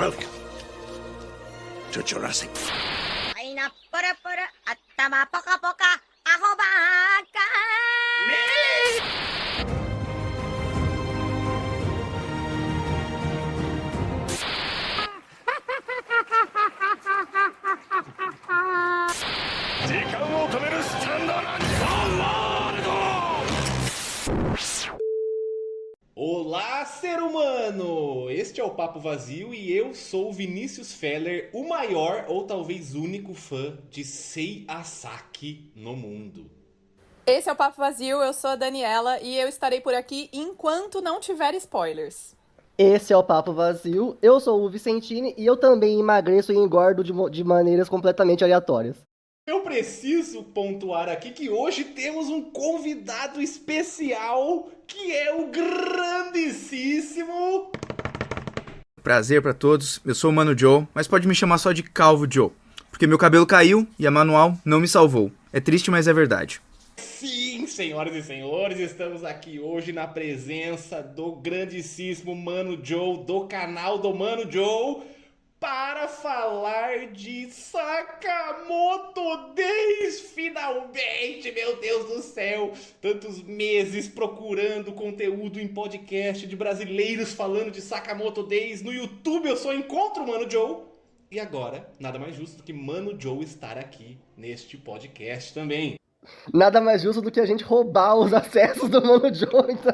Welcome to Jurassic. Ay na para at tama poka ako baka. Olá, ser humano! Este é o Papo Vazio e eu sou o Vinícius Feller, o maior ou talvez único fã de Sei Asaki no mundo. Esse é o Papo Vazio, eu sou a Daniela e eu estarei por aqui enquanto não tiver spoilers. Esse é o Papo Vazio, eu sou o Vicentini e eu também emagreço e engordo de maneiras completamente aleatórias. Eu preciso pontuar aqui que hoje temos um convidado especial, que é o grandíssimo... Prazer pra todos, eu sou o Mano Joe, mas pode me chamar só de Calvo Joe, porque meu cabelo caiu e a manual não me salvou. É triste, mas é verdade. Sim, senhoras e senhores, estamos aqui hoje na presença do grandíssimo Mano Joe, do canal do Mano Joe, para falar de Sakamoto Days, finalmente, meu Deus do céu, tantos meses procurando conteúdo em podcast de brasileiros falando de Sakamoto Days, no YouTube eu só encontro o Mano Joe, e agora, nada mais justo do que Mano Joe estar aqui neste podcast também. Nada mais justo do que a gente roubar os acessos do Mano Joe, então.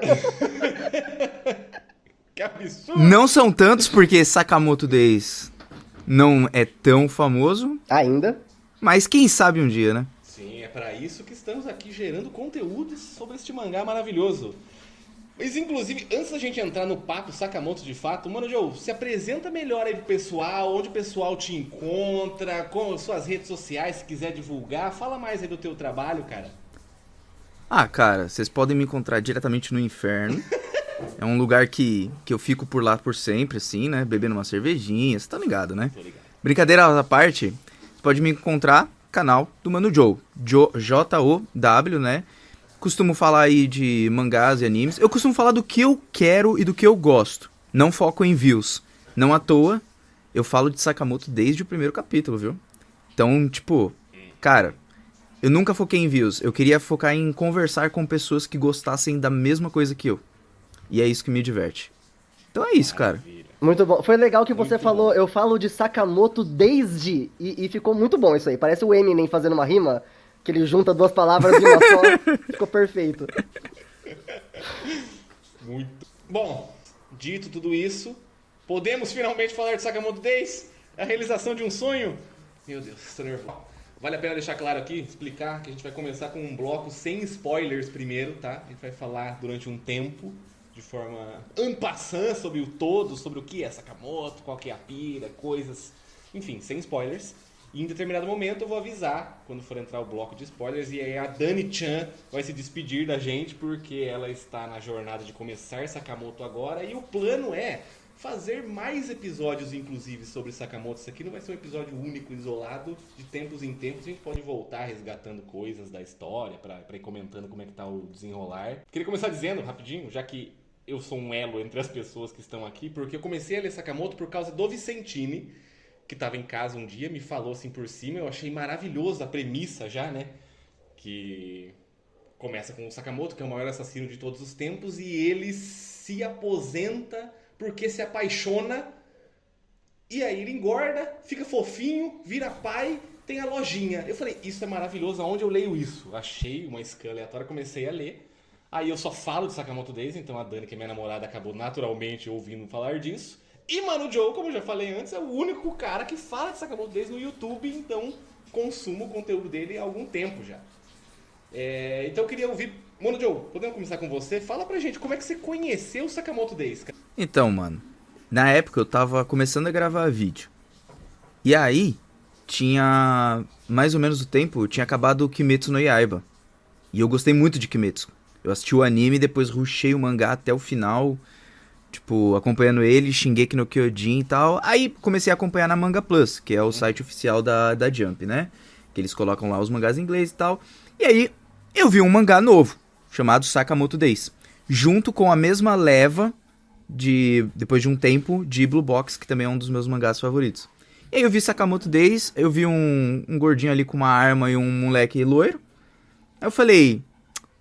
Que absurdo! Não são tantos porque Sakamoto Days não é tão famoso, Ainda. mas quem sabe um dia, né? Sim, é para isso que estamos aqui gerando conteúdos sobre este mangá maravilhoso. Mas inclusive, antes da gente entrar no papo Sakamoto de fato, Mano Joe, se apresenta melhor aí pro pessoal, onde o pessoal te encontra, com suas redes sociais, se quiser divulgar, fala mais aí do teu trabalho, cara. Ah, cara, vocês podem me encontrar diretamente no inferno. É um lugar que eu fico por lá por sempre, assim, né? Bebendo uma cervejinha, você tá ligado, né? Tô ligado. Brincadeira à parte, você pode me encontrar canal do Mano Joe, J-O-W, né? Costumo falar aí de mangás e animes. Eu costumo falar do que eu quero e do que eu gosto. Não foco em views. Não à toa, eu falo de Sakamoto desde o primeiro capítulo, viu? Então, tipo, cara, eu nunca foquei em views. Eu queria focar em conversar com pessoas que gostassem da mesma coisa que eu. E é isso que me diverte. Então é isso, cara. Muito bom. Foi legal que você Muito falou, bom. eu falo de Sakamoto desde, e ficou muito bom isso aí. Parece o Eminem fazendo uma rima, que ele junta duas palavras em uma só. Ficou perfeito. Muito. Bom, dito tudo isso, podemos finalmente falar de Sakamoto Days? A realização de um sonho? Meu Deus, estou nervoso. Vale a pena deixar claro aqui, explicar que a gente vai começar com um bloco sem spoilers primeiro, tá? A gente vai falar durante um tempo, de forma en passant, sobre o todo, sobre o que é Sakamoto, qual que é a pira, coisas, enfim, sem spoilers. E em determinado momento eu vou avisar, quando for entrar o bloco de spoilers, e aí a Dani-chan vai se despedir da gente, porque ela está na jornada de começar Sakamoto agora, e o plano é fazer mais episódios, inclusive, sobre Sakamoto. Isso aqui não vai ser um episódio único, isolado, de tempos em tempos a gente pode voltar resgatando coisas da história, pra ir comentando como é que tá o desenrolar. Queria começar dizendo, rapidinho, já que eu sou um elo entre as pessoas que estão aqui, porque eu comecei a ler Sakamoto por causa do Vicentini, que estava em casa um dia, me falou assim por cima, eu achei maravilhoso a premissa já, né? Que começa com o Sakamoto, que é o maior assassino de todos os tempos, e ele se aposenta porque se apaixona, e aí ele engorda, fica fofinho, vira pai, tem a lojinha. Eu falei, isso é maravilhoso, aonde eu leio isso? Achei uma scan aleatória, comecei a ler. Aí eu só falo de Sakamoto Days, então a Dani, que é minha namorada, acabou naturalmente ouvindo falar disso. E Mano Joe, como eu já falei antes, é o único cara que fala de Sakamoto Days no YouTube, então consumo o conteúdo dele há algum tempo já. Então eu queria ouvir... Mano Joe, podemos começar com você? Fala pra gente, como é que você conheceu o Sakamoto Days, cara? Então, mano, na época eu tava começando a gravar vídeo. E aí, tinha mais ou menos o tempo, tinha acabado o Kimetsu no Yaiba. E eu gostei muito de Kimetsu. Eu assisti o anime, depois rushei o mangá até o final, tipo, acompanhando ele, Shingeki no Kyojin e tal. Aí comecei a acompanhar na Manga Plus, que é o site oficial da Jump, né? Que eles colocam lá os mangás em inglês e tal. E aí, eu vi um mangá novo, chamado Sakamoto Days. Junto com a mesma leva depois de um tempo, de Blue Box, que também é um dos meus mangás favoritos. E aí eu vi Sakamoto Days, eu vi um gordinho ali com uma arma e um moleque loiro. Aí eu falei,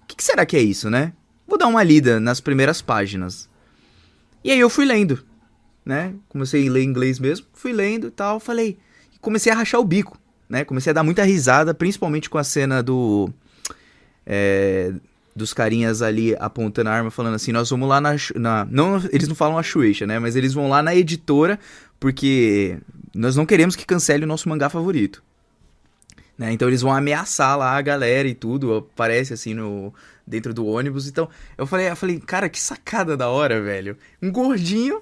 o que será que é isso, né? Vou dar uma lida nas primeiras páginas. E aí eu fui lendo, né? Comecei a ler inglês mesmo, fui lendo e tal, falei... Comecei a rachar o bico, né? Comecei a dar muita risada, principalmente com a cena dos carinhas ali apontando a arma, falando assim, nós vamos lá não, eles não falam a Shueisha, né? Mas eles vão lá na editora, porque nós não queremos que cancele o nosso mangá favorito. Né? Então eles vão ameaçar lá a galera e tudo, aparece assim dentro do ônibus. Então eu falei, cara, que sacada da hora, velho. Um gordinho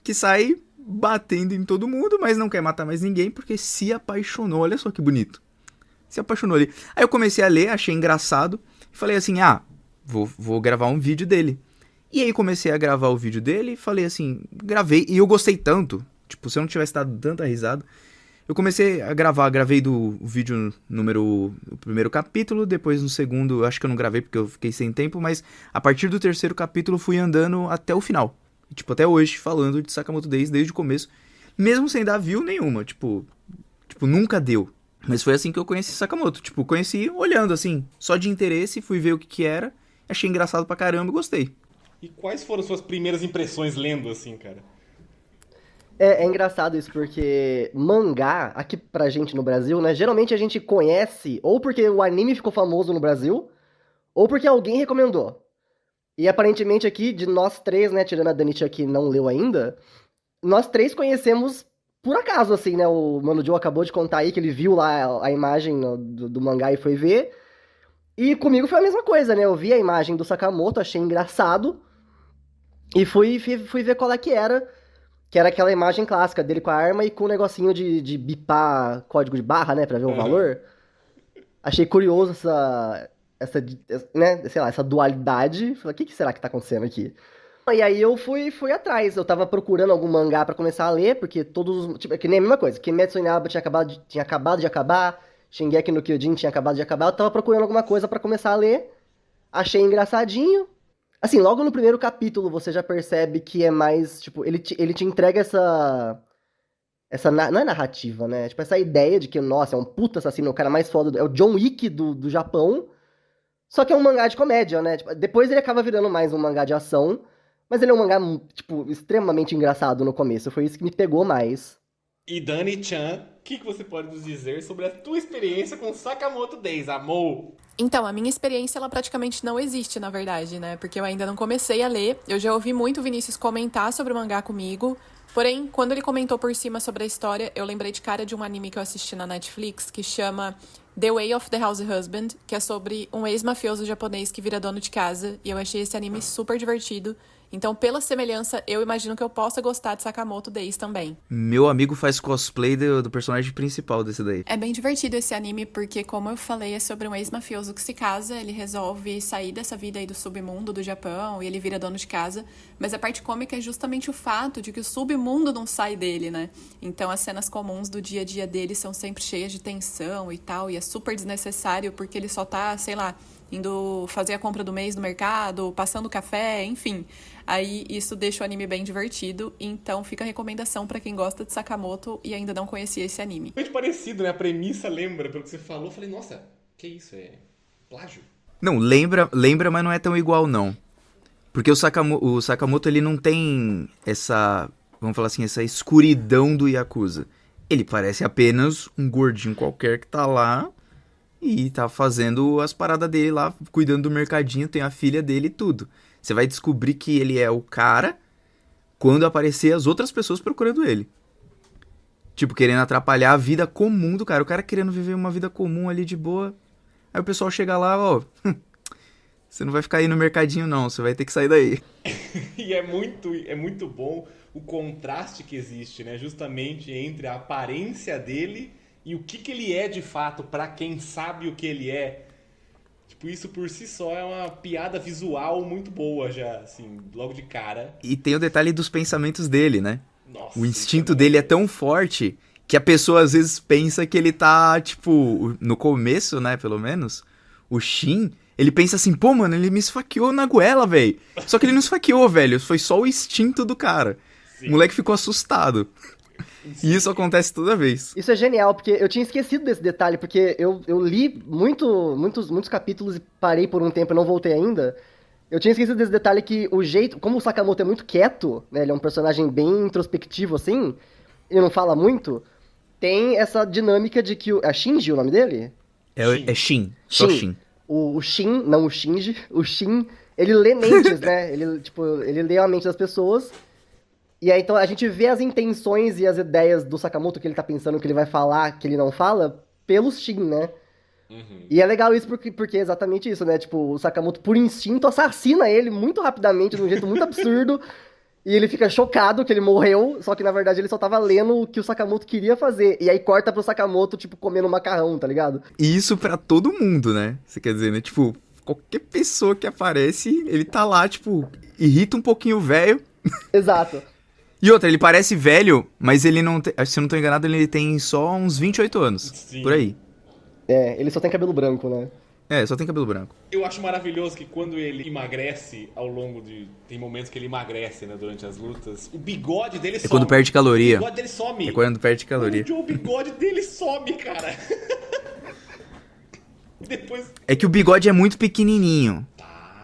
que sai batendo em todo mundo, mas não quer matar mais ninguém, porque se apaixonou. Olha só que bonito. Se apaixonou ali. Aí eu comecei a ler, achei engraçado, e falei assim, vou gravar um vídeo dele. E aí comecei a gravar o vídeo dele, falei assim, gravei, e eu gostei tanto, tipo, se eu não tivesse dado tanta risada, eu comecei a gravei o vídeo o primeiro capítulo, depois no segundo, acho que eu não gravei porque eu fiquei sem tempo, mas a partir do terceiro capítulo fui andando até o final. Tipo, até hoje, falando de Sakamoto Days desde o começo, mesmo sem dar view nenhuma, tipo, nunca deu. Mas foi assim que eu conheci Sakamoto, tipo, conheci olhando assim, só de interesse, fui ver o que era, achei engraçado pra caramba e gostei. E quais foram suas primeiras impressões lendo, assim, cara? É engraçado isso, porque mangá, aqui pra gente no Brasil, né, geralmente a gente conhece ou porque o anime ficou famoso no Brasil, ou porque alguém recomendou. E aparentemente aqui, de nós três, né, tirando a Danitia que não leu ainda, nós três conhecemos por acaso, assim, né? O Mano Joe acabou de contar aí que ele viu lá a imagem do mangá e foi ver. E comigo foi a mesma coisa, né? Eu vi a imagem do Sakamoto, achei engraçado. E fui ver qual é que era. Que era aquela imagem clássica dele com a arma e com o negocinho de bipar código de barra, né? Pra ver o valor. Achei curioso essa, né, sei lá, essa dualidade. Falei, o que será que tá acontecendo aqui? E aí eu fui atrás, eu tava procurando algum mangá pra começar a ler, porque todos, tipo, é que nem a mesma coisa, Kimetsu no Yaiba tinha acabado de acabar, Shingeki no Kyojin tinha acabado de acabar, eu tava procurando alguma coisa pra começar a ler, achei engraçadinho. Assim, logo no primeiro capítulo você já percebe que é mais, tipo, ele te entrega não é narrativa, né? Tipo, essa ideia de que, nossa, é um puta assassino, o cara mais foda, é o John Wick do Japão, só que é um mangá de comédia, né? Tipo, depois ele acaba virando mais um mangá de ação, mas ele é um mangá, tipo, extremamente engraçado no começo. Foi isso que me pegou mais. E Dani-chan, o que você pode nos dizer sobre a tua experiência com Sakamoto Days, amor? Então, a minha experiência, ela praticamente não existe, na verdade, né? Porque eu ainda não comecei a ler. Eu já ouvi muito o Vinícius comentar sobre o mangá comigo. Porém, quando ele comentou por cima sobre a história, eu lembrei de cara de um anime que eu assisti na Netflix, que chama The Way of the House Husband, que é sobre um ex-mafioso japonês que vira dono de casa. E eu achei esse anime super divertido. Então, pela semelhança, eu imagino que eu possa gostar de Sakamoto Days também. Meu amigo faz cosplay do personagem principal desse daí. É bem divertido esse anime porque, como eu falei, é sobre um ex-mafioso que se casa, ele resolve sair dessa vida aí do submundo do Japão e ele vira dono de casa. Mas a parte cômica é justamente o fato de que o submundo não sai dele, né? Então, as cenas comuns do dia a dia dele são sempre cheias de tensão e tal, e é super desnecessário porque ele só tá, sei lá, indo fazer a compra do mês no mercado, passando café, enfim. Aí isso deixa o anime bem divertido, então fica a recomendação pra quem gosta de Sakamoto e ainda não conhecia esse anime. Muito parecido, né? A premissa lembra, pelo que você falou. Eu falei, nossa, que isso? É plágio? Não, lembra, mas não é tão igual, não. Porque o Sakamoto, ele não tem essa, vamos falar assim, essa escuridão do Yakuza. Ele parece apenas um gordinho qualquer que tá lá e tá fazendo as paradas dele lá, cuidando do mercadinho, tem a filha dele e tudo. Você vai descobrir que ele é o cara quando aparecer as outras pessoas procurando ele. Tipo, querendo atrapalhar a vida comum do cara. O cara querendo viver uma vida comum ali de boa. Aí o pessoal chega lá, ó... Você não vai ficar aí no mercadinho, não. Você vai ter que sair daí. E é muito bom o contraste que existe, né? Justamente entre a aparência dele e o que ele é de fato, pra quem sabe o que ele é. Tipo, isso por si só é uma piada visual muito boa já, assim, logo de cara. E tem o detalhe dos pensamentos dele, né? Nossa, o instinto dele é tão forte que a pessoa às vezes pensa que ele tá, tipo... No começo, né, pelo menos, o Shin, Ele pensa assim, pô, mano, ele me esfaqueou na goela, velho. Só que ele não esfaqueou, velho. Foi só o instinto do cara. O moleque ficou assustado. E isso acontece toda vez. Isso é genial, porque eu tinha esquecido desse detalhe, porque eu li muitos capítulos e parei por um tempo e não voltei ainda. Eu tinha esquecido desse detalhe que o jeito... Como o Sakamoto é muito quieto, né? Ele é um personagem bem introspectivo, assim, e não fala muito, tem essa dinâmica de que... É Shinji o nome dele? É Shin. Só Shin. O Shin, não o Shinji, o Shin, ele lê mentes, né? Ele lê a mente das pessoas. E aí, então, a gente vê as intenções e as ideias do Sakamoto que ele tá pensando que ele vai falar, que ele não fala, pelo Shin, né? E é legal isso porque é exatamente isso, né? Tipo, o Sakamoto, por instinto, assassina ele muito rapidamente, de um jeito muito absurdo. E ele fica chocado que ele morreu, só que na verdade ele só tava lendo o que o Sakamoto queria fazer. E aí corta pro Sakamoto, tipo, comendo macarrão, tá ligado? E isso pra todo mundo, né? Você quer dizer, né? Tipo, qualquer pessoa que aparece, ele tá lá, tipo, irrita um pouquinho o velho. Exato. E outra, ele parece velho, mas ele não tem... Se eu não tô enganado, ele tem só uns 28 anos. Sim. Por aí. É, ele só tem cabelo branco, né? É, só tem cabelo branco. Eu acho maravilhoso que quando ele emagrece ao longo de... Tem momentos que ele emagrece, né, durante as lutas. O bigode dele some. É quando perde caloria. O bigode dele some. É quando perde caloria. O bigode dele some, cara. Depois... É que o bigode é muito pequenininho.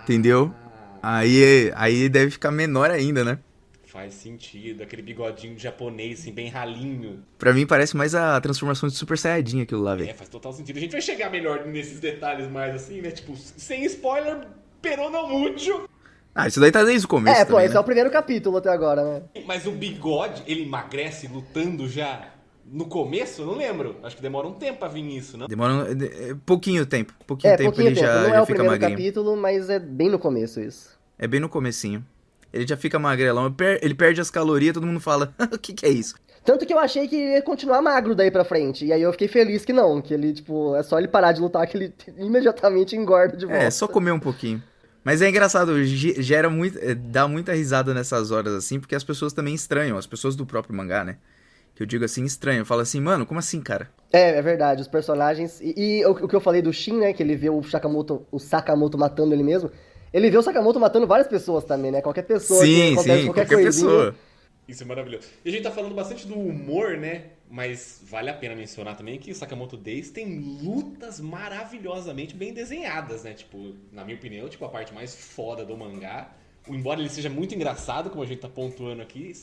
Entendeu? Aí deve ficar menor ainda, né? Faz sentido. Aquele bigodinho japonês, assim, bem ralinho. Pra mim parece mais a transformação de Super Saiyajin aquilo lá, velho. É, faz total sentido. A gente vai chegar melhor nesses detalhes mais assim, né? Tipo, sem spoiler, pero não muito. Ah, isso daí tá desde o começo também, esse né? é o primeiro capítulo até agora, né? Mas o bigode, ele emagrece lutando já no começo? Eu não lembro. Acho que demora um tempo pra vir isso, não? Demora pouquinho tempo. Pouquinho tempo ele Não já é o fica primeiro magrinho. capítulo, mas é bem no começo isso. É bem no comecinho. Ele já fica magrelão. Ele perde as calorias, todo mundo fala, o que é isso? Tanto que eu achei que ele ia continuar magro daí pra frente. E aí eu fiquei feliz que não, que ele, tipo, é só ele parar de lutar que ele imediatamente engorda de volta. É, só comer um pouquinho. Mas é engraçado, gera muito, dá muita risada nessas horas assim, porque as pessoas também estranham, as pessoas do próprio mangá, né? Que eu digo assim, estranho. Fala assim, mano, como assim, cara? É verdade, os personagens... E o que eu falei do Shin, né, que ele vê o Sakamoto matando ele mesmo... Ele vê o Sakamoto matando várias pessoas também, né? Qualquer pessoa que acontece qualquer coisinha. pessoa. Isso é maravilhoso. E a gente tá falando bastante do humor, né? Mas vale a pena mencionar também que o Sakamoto Days tem lutas maravilhosamente bem desenhadas, né? Tipo, na minha opinião, tipo, a parte mais foda do mangá. Embora ele seja muito engraçado, como a gente tá pontuando aqui,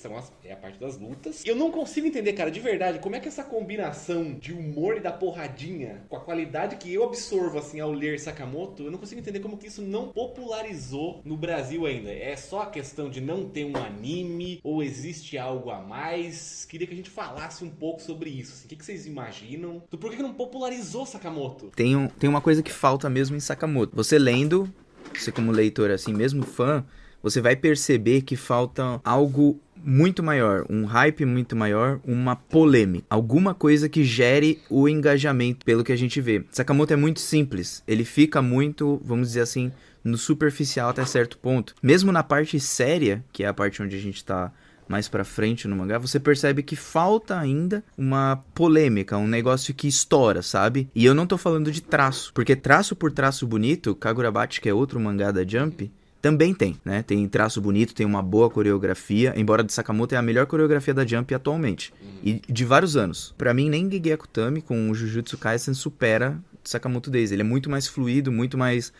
é a parte das lutas. Eu não consigo entender, cara, de verdade, como é que essa combinação de humor e da porradinha, com a qualidade que eu absorvo, assim, ao ler Sakamoto, eu não consigo entender como que isso não popularizou no Brasil ainda. É só a questão de não ter um anime, ou existe algo a mais? Queria que a gente falasse um pouco sobre isso, assim. O que vocês imaginam? Por que não popularizou Sakamoto? Tem uma coisa que falta mesmo em Sakamoto. Você lendo, você como leitor, assim, mesmo fã... Você vai perceber que falta algo muito maior, um hype muito maior, uma polêmica. Alguma coisa que gere o engajamento pelo que a gente vê. Sakamoto é muito simples. Ele fica muito, vamos dizer assim, no superficial até certo ponto. Mesmo na parte séria, que é a parte onde a gente tá mais pra frente no mangá, você percebe que falta ainda uma polêmica, um negócio que estoura, sabe? E eu não tô falando de traço, porque traço por traço bonito, Kagurabachi, que é outro mangá da Jump... Também tem, né? Tem traço bonito, tem uma boa coreografia, embora de Sakamoto é a melhor coreografia da Jump atualmente. E de vários anos. Pra mim, nem Gege Akutami com o Jujutsu Kaisen supera Sakamoto Days. Ele é muito mais fluido, muito mais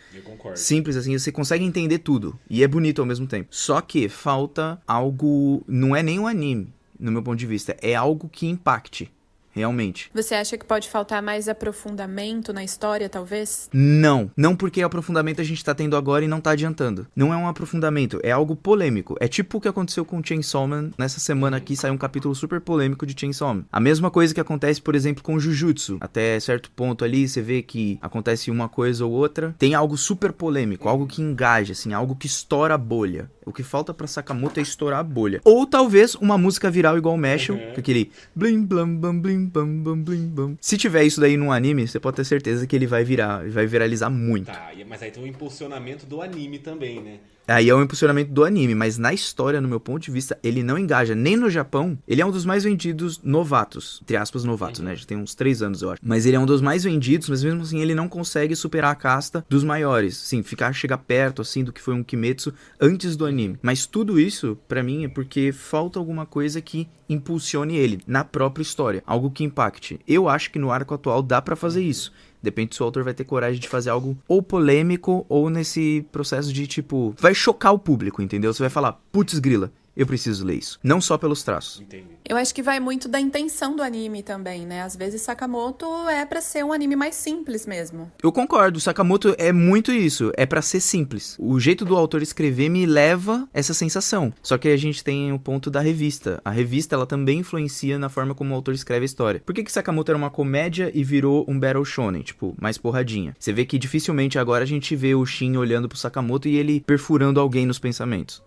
simples, assim. Você consegue entender tudo. E é bonito ao mesmo tempo. Só que falta algo... Não é nem um anime, no meu ponto de vista. É algo que impacte. Realmente. Você acha que pode faltar mais aprofundamento na história, talvez? Não. Não porque aprofundamento a gente tá tendo agora e não tá adiantando. Não é um aprofundamento, é algo polêmico. É tipo o que aconteceu com Chainsaw Man. Nessa semana aqui saiu um capítulo super polêmico de Chainsaw Man. A mesma coisa que acontece, por exemplo, com Jujutsu. Até certo ponto ali, você vê que acontece uma coisa ou outra. Tem algo super polêmico, algo que engaja, assim, algo que estoura a bolha. O que falta pra Sakamoto é estourar a bolha. Ou talvez uma música viral igual o Mashal, com aquele blim blam bam blim bam bam blim bam. Se tiver isso daí num anime, você pode ter certeza que ele vai viralizar muito. Tá, mas aí tem o impulsionamento do anime também, né? Aí é o impulsionamento do anime, mas na história, no meu ponto de vista, ele não engaja nem no Japão. Ele é um dos mais vendidos novatos, entre aspas novatos, né? Já tem uns 3 anos, eu acho. Mas ele é um dos mais vendidos, mas mesmo assim ele não consegue superar a casta dos maiores. Sim, chegar perto, assim, do que foi um Kimetsu antes do anime. Mas tudo isso, pra mim, é porque falta alguma coisa que impulsione ele na própria história. Algo que impacte. Eu acho que no arco atual dá pra fazer isso. Depende se o autor vai ter coragem de fazer algo ou polêmico ou nesse processo de, tipo, vai chocar o público, entendeu? Você vai falar, putz grila, eu preciso ler isso. Não só pelos traços. Entendi. Eu acho que vai muito da intenção do anime também, né? Às vezes Sakamoto é pra ser um anime mais simples mesmo. Eu concordo, Sakamoto é muito isso, é pra ser simples. O jeito do autor escrever me leva essa sensação. Só que a gente tem o ponto da revista. A revista, ela também influencia na forma como o autor escreve a história. Por que Sakamoto era uma comédia e virou um battle shonen, tipo, mais porradinha? Você vê que dificilmente agora a gente vê o Shin olhando pro Sakamoto e ele perfurando alguém nos pensamentos.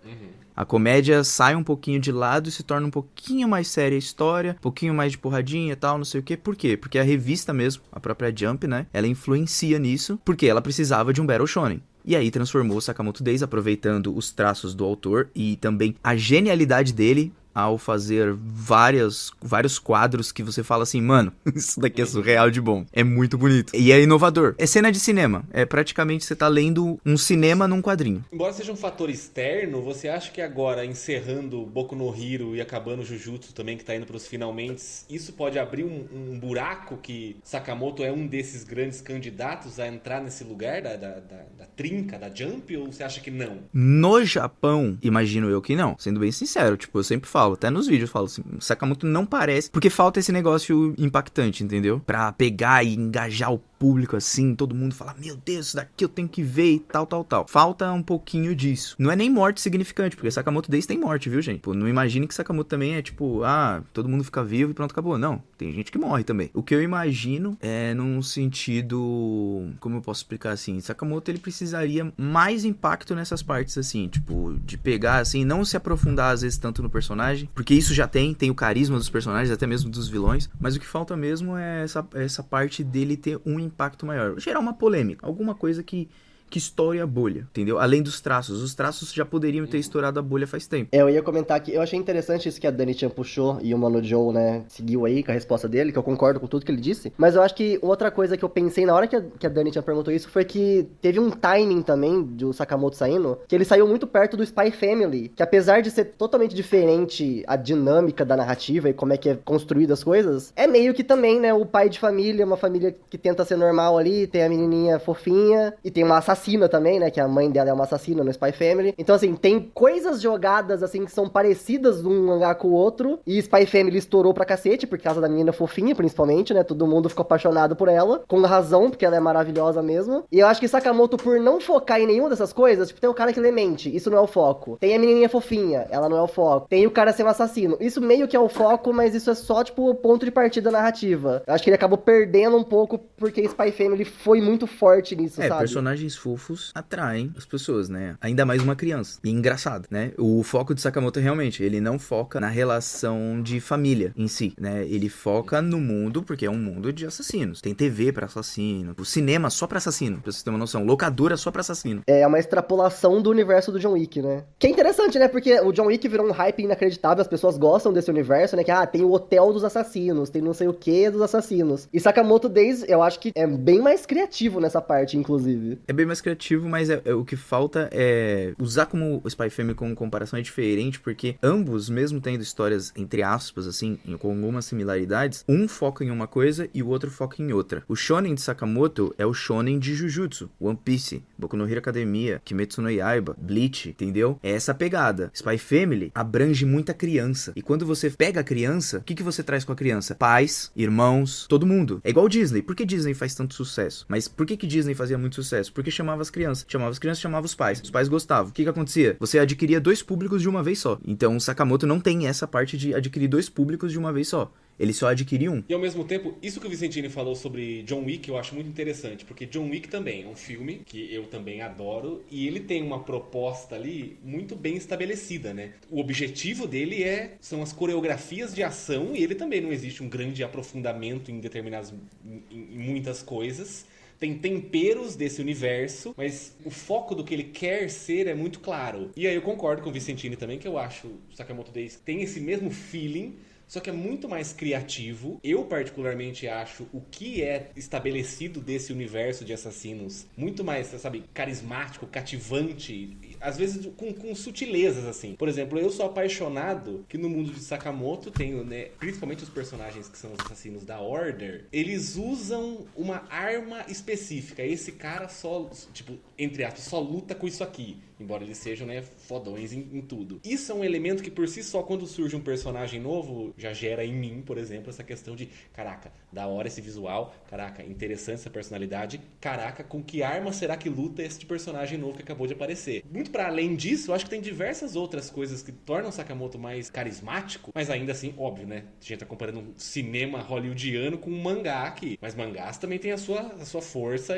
A comédia sai um pouquinho de lado e se torna um pouquinho mais séria a história, um pouquinho mais de porradinha e tal, não sei o quê. Por quê? Porque a revista mesmo, a própria Jump, né, ela influencia nisso, porque ela precisava de um battle shonen. E aí transformou o Sakamoto Days, aproveitando os traços do autor e também a genialidade dele ao fazer vários quadros que você fala assim, mano, isso daqui é surreal de bom. É muito bonito. E é inovador. É cena de cinema. É praticamente você tá lendo um cinema num quadrinho. Embora seja um fator externo, você acha que agora, encerrando Boku no Hero e acabando Jujutsu também, que tá indo pros finalmente, isso pode abrir um buraco que Sakamoto é um desses grandes candidatos a entrar nesse lugar da trinca, da Jump, ou você acha que não? No Japão, imagino eu que não. Sendo bem sincero, tipo, eu sempre falo, até nos vídeos eu falo assim, Sakamoto não parece, porque falta esse negócio impactante, entendeu? Pra pegar e engajar o público assim, todo mundo fala, meu Deus, isso daqui eu tenho que ver e tal. Falta um pouquinho disso. Não é nem morte significante, porque Sakamoto Days tem morte, viu, gente? Pô, não imagine que Sakamoto também é tipo, todo mundo fica vivo e pronto, acabou. Não, tem gente que morre também. O que eu imagino é num sentido, como eu posso explicar assim, Sakamoto ele precisaria mais impacto nessas partes assim, tipo, de pegar assim, não se aprofundar às vezes tanto no personagem, porque isso já tem o carisma dos personagens, até mesmo dos vilões, mas o que falta mesmo é essa parte dele ter um impacto maior, gerar uma polêmica, alguma coisa que estoure a bolha, entendeu? Além dos traços. Os traços já poderiam ter estourado a bolha faz tempo. Eu ia comentar que eu achei interessante isso que a Dani-chan puxou e o Mano Joe, né, seguiu aí com a resposta dele, que eu concordo com tudo que ele disse. Mas eu acho que outra coisa que eu pensei na hora que a Dani-chan perguntou isso foi que teve um timing também do Sakamoto saindo, que ele saiu muito perto do Spy Family, que apesar de ser totalmente diferente a dinâmica da narrativa e como é que é construída as coisas, é meio que também, né, o pai de família, uma família que tenta ser normal ali, tem a menininha fofinha e tem uma assassina também, né, que a mãe dela é uma assassina no Spy Family. Então, assim, tem coisas jogadas, assim, que são parecidas de um mangá com o outro, e Spy Family estourou pra cacete, por causa da menina fofinha, principalmente, né, todo mundo ficou apaixonado por ela, com razão, porque ela é maravilhosa mesmo. E eu acho que Sakamoto, por não focar em nenhuma dessas coisas, tipo, tem o cara que lê mente, isso não é o foco. Tem a menininha fofinha, ela não é o foco. Tem o cara ser um assassino, isso meio que é o foco, mas isso é só, tipo, o ponto de partida narrativa. Eu acho que ele acabou perdendo um pouco, porque Spy Family foi muito forte nisso, sabe? Personagens fofos atraem as pessoas, né? Ainda mais uma criança. E engraçado, né? O foco de Sakamoto realmente, ele não foca na relação de família em si, né? Ele foca no mundo, porque é um mundo de assassinos. Tem TV pra assassino, o cinema só pra assassino, pra você ter uma noção. Locadora só pra assassino. É uma extrapolação do universo do John Wick, né? Que é interessante, né? Porque o John Wick virou um hype inacreditável, as pessoas gostam desse universo, né? Que, tem o hotel dos assassinos, tem não sei o que dos assassinos. E Sakamoto Days, eu acho que é bem mais criativo nessa parte, inclusive. É bem mais criativo, mas o que falta é usar como o Spy Family como comparação é diferente, porque ambos, mesmo tendo histórias, entre aspas, assim, com algumas similaridades, um foca em uma coisa e o outro foca em outra. O shonen de Sakamoto é o shonen de Jujutsu, One Piece, Boku no Hero Academia, Kimetsu no Yaiba, Bleach, entendeu? É essa pegada. Spy Family abrange muita criança. E quando você pega a criança, o que você traz com a criança? Pais, irmãos, todo mundo. É igual Disney. Por que Disney faz tanto sucesso? Mas por que Disney fazia muito sucesso? Porque chamava as crianças. Chamava as crianças, chamava os pais. Os pais gostavam. O que acontecia? Você adquiria 2 públicos de uma vez só. Então o Sakamoto não tem essa parte de adquirir 2 públicos de uma vez só. Ele só adquire um. E ao mesmo tempo, isso que o Vicentini falou sobre John Wick eu acho muito interessante, porque John Wick também é um filme que eu também adoro e ele tem uma proposta ali muito bem estabelecida, né? O objetivo dele são as coreografias de ação e ele também não existe um grande aprofundamento em muitas coisas, tem temperos desse universo, mas o foco do que ele quer ser é muito claro. E aí eu concordo com o Vicentini também, que eu acho o Sakamoto Days tem esse mesmo feeling, só que é muito mais criativo. Eu, particularmente, acho o que é estabelecido desse universo de assassinos muito mais, sabe, carismático, cativante, às vezes com sutilezas, assim. Por exemplo, eu sou apaixonado que no mundo de Sakamoto tenho, né, principalmente os personagens que são os assassinos da Order, eles usam uma arma específica. Esse cara só, tipo, entre aspas, só luta com isso aqui. Embora eles sejam, né, fodões em tudo. Isso é um elemento que, por si só, quando surge um personagem novo, já gera em mim, por exemplo, essa questão de, caraca, da hora esse visual, caraca, interessante essa personalidade, caraca, com que arma será que luta este personagem novo que acabou de aparecer? Muito para além disso, eu acho que tem diversas outras coisas que tornam o Sakamoto mais carismático, mas ainda assim, óbvio, né, a gente tá comparando um cinema hollywoodiano com um mangá aqui, mas mangás também tem a sua força,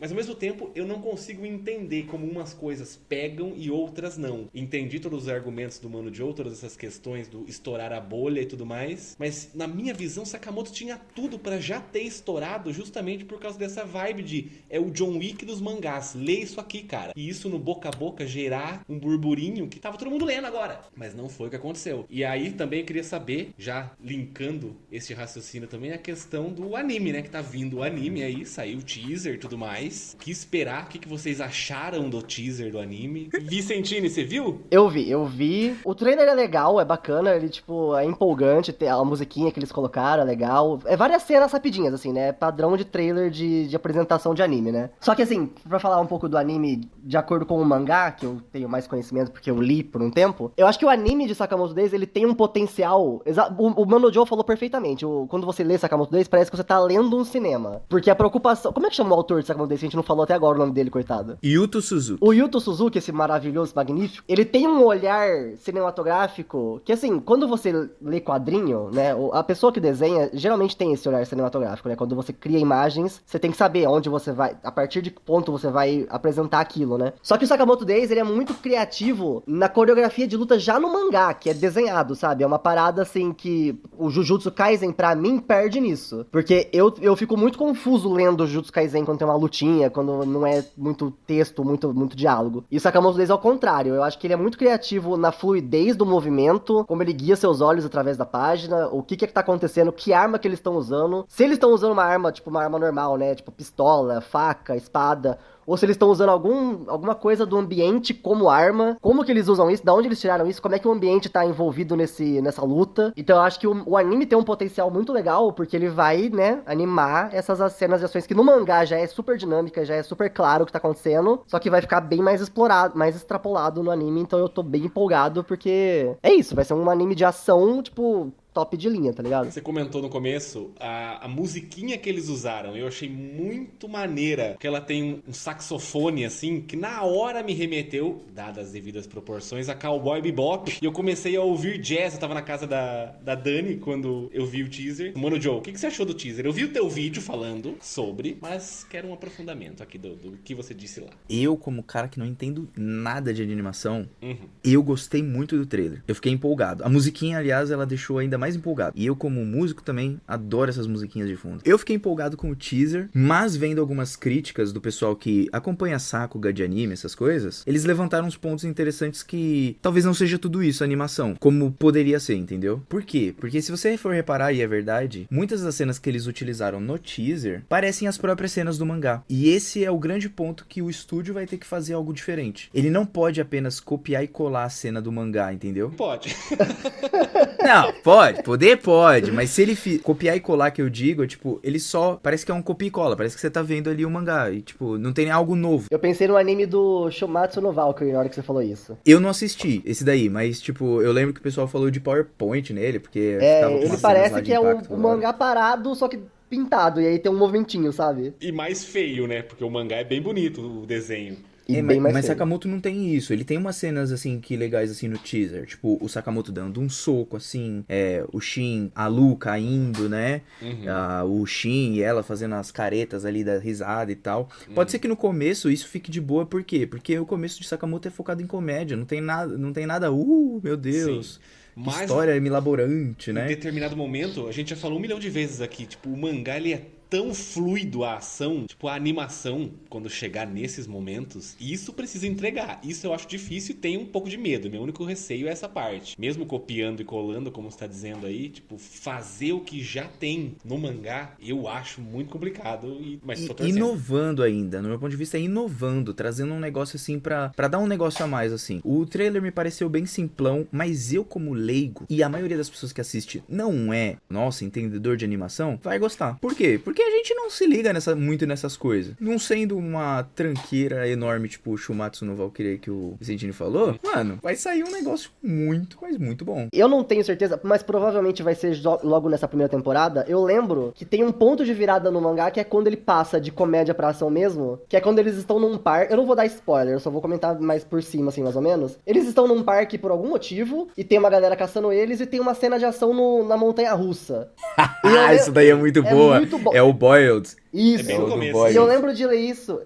mas ao mesmo tempo eu não consigo entender como umas coisas pegam e outras não. Entendi todos os argumentos do Mano Joe, todas essas questões do estourar a bolha e tudo mais, mas na minha visão Sakamoto tinha tudo pra já ter estourado justamente por causa dessa vibe de é o John Wick dos mangás, lê isso aqui, cara. E isso no boca a boca gerar um burburinho que tava todo mundo lendo agora, mas não foi o que aconteceu. E aí também eu queria saber, já linkando esse raciocínio também, a questão do anime, né, que tá vindo o anime aí, saiu o teaser e tudo mais. Que esperar, o que vocês acharam do teaser do anime? Vicentini, você viu? Eu vi. O trailer é legal, é bacana, ele, tipo, é empolgante, a musiquinha que eles colocaram é legal. É várias cenas rapidinhas, assim, né? Padrão de trailer de apresentação de anime, né? Só que, assim, pra falar um pouco do anime de acordo com o mangá, que eu tenho mais conhecimento porque eu li por um tempo, eu acho que o anime de Sakamoto Days, ele tem um potencial... O Mano Joe falou perfeitamente, quando você lê Sakamoto Days, parece que você tá lendo um cinema. Porque a preocupação... Como é que chama o autor de Sakamoto Days? A gente não falou até agora o nome dele, coitado. Yuto Suzuki. O Yuto Suzuki, esse maravilhoso, magnífico, ele tem um olhar cinematográfico que, assim, quando você lê quadrinho, né, a pessoa que desenha geralmente tem esse olhar cinematográfico, né, quando você cria imagens, você tem que saber onde você vai, a partir de que ponto você vai apresentar aquilo, né. Só que o Sakamoto Days, ele é muito criativo na coreografia de luta já no mangá, que é desenhado, sabe, é uma parada, assim, que o Jujutsu Kaisen, pra mim, perde nisso, porque eu fico muito confuso lendo o Jujutsu Kaisen quando tem uma lutinha, quando não é muito texto, muito diálogo. E o Sakamoto Days é o contrário, eu acho que ele é muito criativo na fluidez do movimento, como ele guia seus olhos através da página, o que tá acontecendo, que arma que eles estão usando, se eles estão usando uma arma, tipo uma arma normal, né, tipo pistola, faca, espada, ou se eles estão usando alguma coisa do ambiente como arma, como que eles usam isso, de onde eles tiraram isso, como é que o ambiente tá envolvido nessa luta. Então eu acho que o anime tem um potencial muito legal, porque ele vai, né, animar essas cenas de ações que no mangá já é super dinâmica, já é super claro o que tá acontecendo, só que vai ficar bem mais explorado, mais extrapolado no anime, então eu tô bem empolgado, porque é isso, vai ser um anime de ação, tipo... top de linha, tá ligado? Você comentou no começo, a musiquinha que eles usaram, eu achei muito maneira, porque ela tem um saxofone, assim, que na hora me remeteu, dadas as devidas proporções, a Cowboy Bebop, e eu comecei a ouvir jazz, eu tava na casa da Dani, quando eu vi o teaser. Mano, Joe, o que você achou do teaser? Eu vi o teu vídeo falando sobre, mas quero um aprofundamento aqui do que você disse lá. Eu, como cara que não entendo nada de animação, eu gostei muito do trailer. Eu fiquei empolgado. A musiquinha, aliás, ela deixou ainda mais empolgado. E eu, como músico, também adoro essas musiquinhas de fundo. Eu fiquei empolgado com o teaser, mas vendo algumas críticas do pessoal que acompanha Sakuga de anime, essas coisas, eles levantaram uns pontos interessantes que talvez não seja tudo isso, a animação, como poderia ser, entendeu? Por quê? Porque se você for reparar, e é verdade, muitas das cenas que eles utilizaram no teaser parecem as próprias cenas do mangá. E esse é o grande ponto que o estúdio vai ter que fazer algo diferente. Ele não pode apenas copiar e colar a cena do mangá, entendeu? Pode. Não, pode, mas se ele copiar e colar, que eu digo, tipo, ele só, parece que é um copia e cola, parece que você tá vendo ali o mangá, e tipo, não tem algo novo. Eu pensei no anime do Shumatsu no Valkyrie na hora que você falou isso. Eu não assisti esse daí, mas tipo, eu lembro que o pessoal falou de PowerPoint nele, porque... ele parece que é o mangá parado, só que pintado, e aí tem um movimentinho, sabe? E mais feio, né, porque o mangá é bem bonito, o desenho. Mas Sakamoto não tem isso. Ele tem umas cenas, assim, que legais, assim, no teaser. Tipo, o Sakamoto dando um soco, assim. O Shin, a Lu caindo, né? O Shin e ela fazendo as caretas ali da risada e tal. Pode ser que no começo isso fique de boa. Por quê? Porque o começo de Sakamoto é focado em comédia. Não tem nada, meu Deus. Sim. Mas, história milaborante, né? Em determinado momento, a gente já falou 1 milhão de vezes aqui, tipo, o mangá, ele é tão fluido a ação, tipo, a animação, quando chegar nesses momentos, isso precisa entregar. Isso eu acho difícil e tenho um pouco de medo. Meu único receio é essa parte. Mesmo copiando e colando, como você tá dizendo aí, tipo, fazer o que já tem no mangá, eu acho muito complicado, mas tô torcendo. Inovando ainda, no meu ponto de vista, é inovando, trazendo um negócio assim pra dar um negócio a mais, assim. O trailer me pareceu bem simplão, mas eu como leigo, e a maioria das pessoas que assiste não é, nossa, entendedor de animação, vai gostar. Por quê? Porque a gente não se liga muito nessas coisas. Não sendo uma tranqueira enorme, tipo o Shumatsu no Valkyrie que o Vicentini falou, mano, vai sair um negócio muito, mas muito bom. Eu não tenho certeza, mas provavelmente vai ser logo nessa primeira temporada. Eu lembro que tem um ponto de virada no mangá que é quando ele passa de comédia pra ação mesmo, que é quando eles estão num parque. Eu não vou dar spoiler, eu só vou comentar mais por cima, assim, mais ou menos. Eles estão num parque por algum motivo, e tem uma galera caçando eles, e tem uma cena de ação na montanha-russa. Isso daí é muito boa. Muito bom. É o Boiled. Isso. É bem no começo. Boy. E eu lembro de ler isso.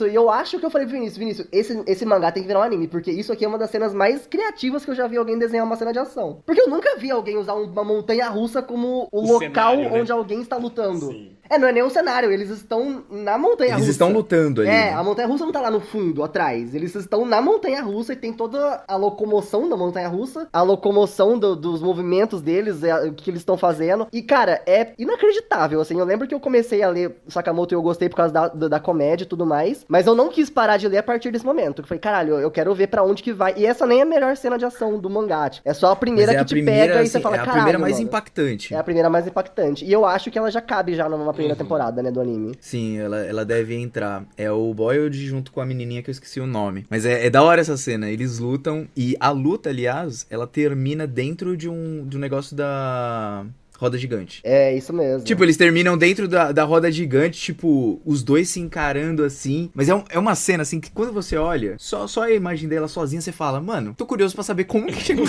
E eu acho que eu falei pro Vinícius, esse mangá tem que virar um anime, porque isso aqui é uma das cenas mais criativas que eu já vi alguém desenhar uma cena de ação. Porque eu nunca vi alguém usar uma montanha-russa como o local cenário, né? onde alguém está lutando. Sim. Não é nem um cenário, eles estão na montanha-russa. Eles estão lutando ali. né? A montanha-russa não tá lá no fundo, atrás. Eles estão na montanha-russa e tem toda a locomoção da montanha-russa, a locomoção dos movimentos deles, o que eles estão fazendo. E, cara, é inacreditável, assim. Eu lembro que eu comecei a ler Sakamoto e eu gostei por causa da comédia e tudo mais, mas eu não quis parar de ler a partir desse momento. Eu falei, caralho, eu quero ver pra onde que vai. E essa nem é a melhor cena de ação do mangá, tipo, é só a primeira que te pega e você fala, é a caralho, primeira mais mano. impactante. É a primeira mais impactante. E eu acho que ela já cabe já numa primeira temporada, né, do anime. Sim, ela deve entrar. É o Boiled junto com a menininha que eu esqueci o nome. Mas é da hora essa cena. Eles lutam e a luta, aliás, ela termina dentro de um negócio da roda gigante. É, isso mesmo. Tipo, eles terminam dentro da roda gigante, tipo, os dois se encarando assim. Mas é uma cena, assim, que quando você olha, só a imagem dela sozinha, você fala, mano, tô curioso pra saber como que chegou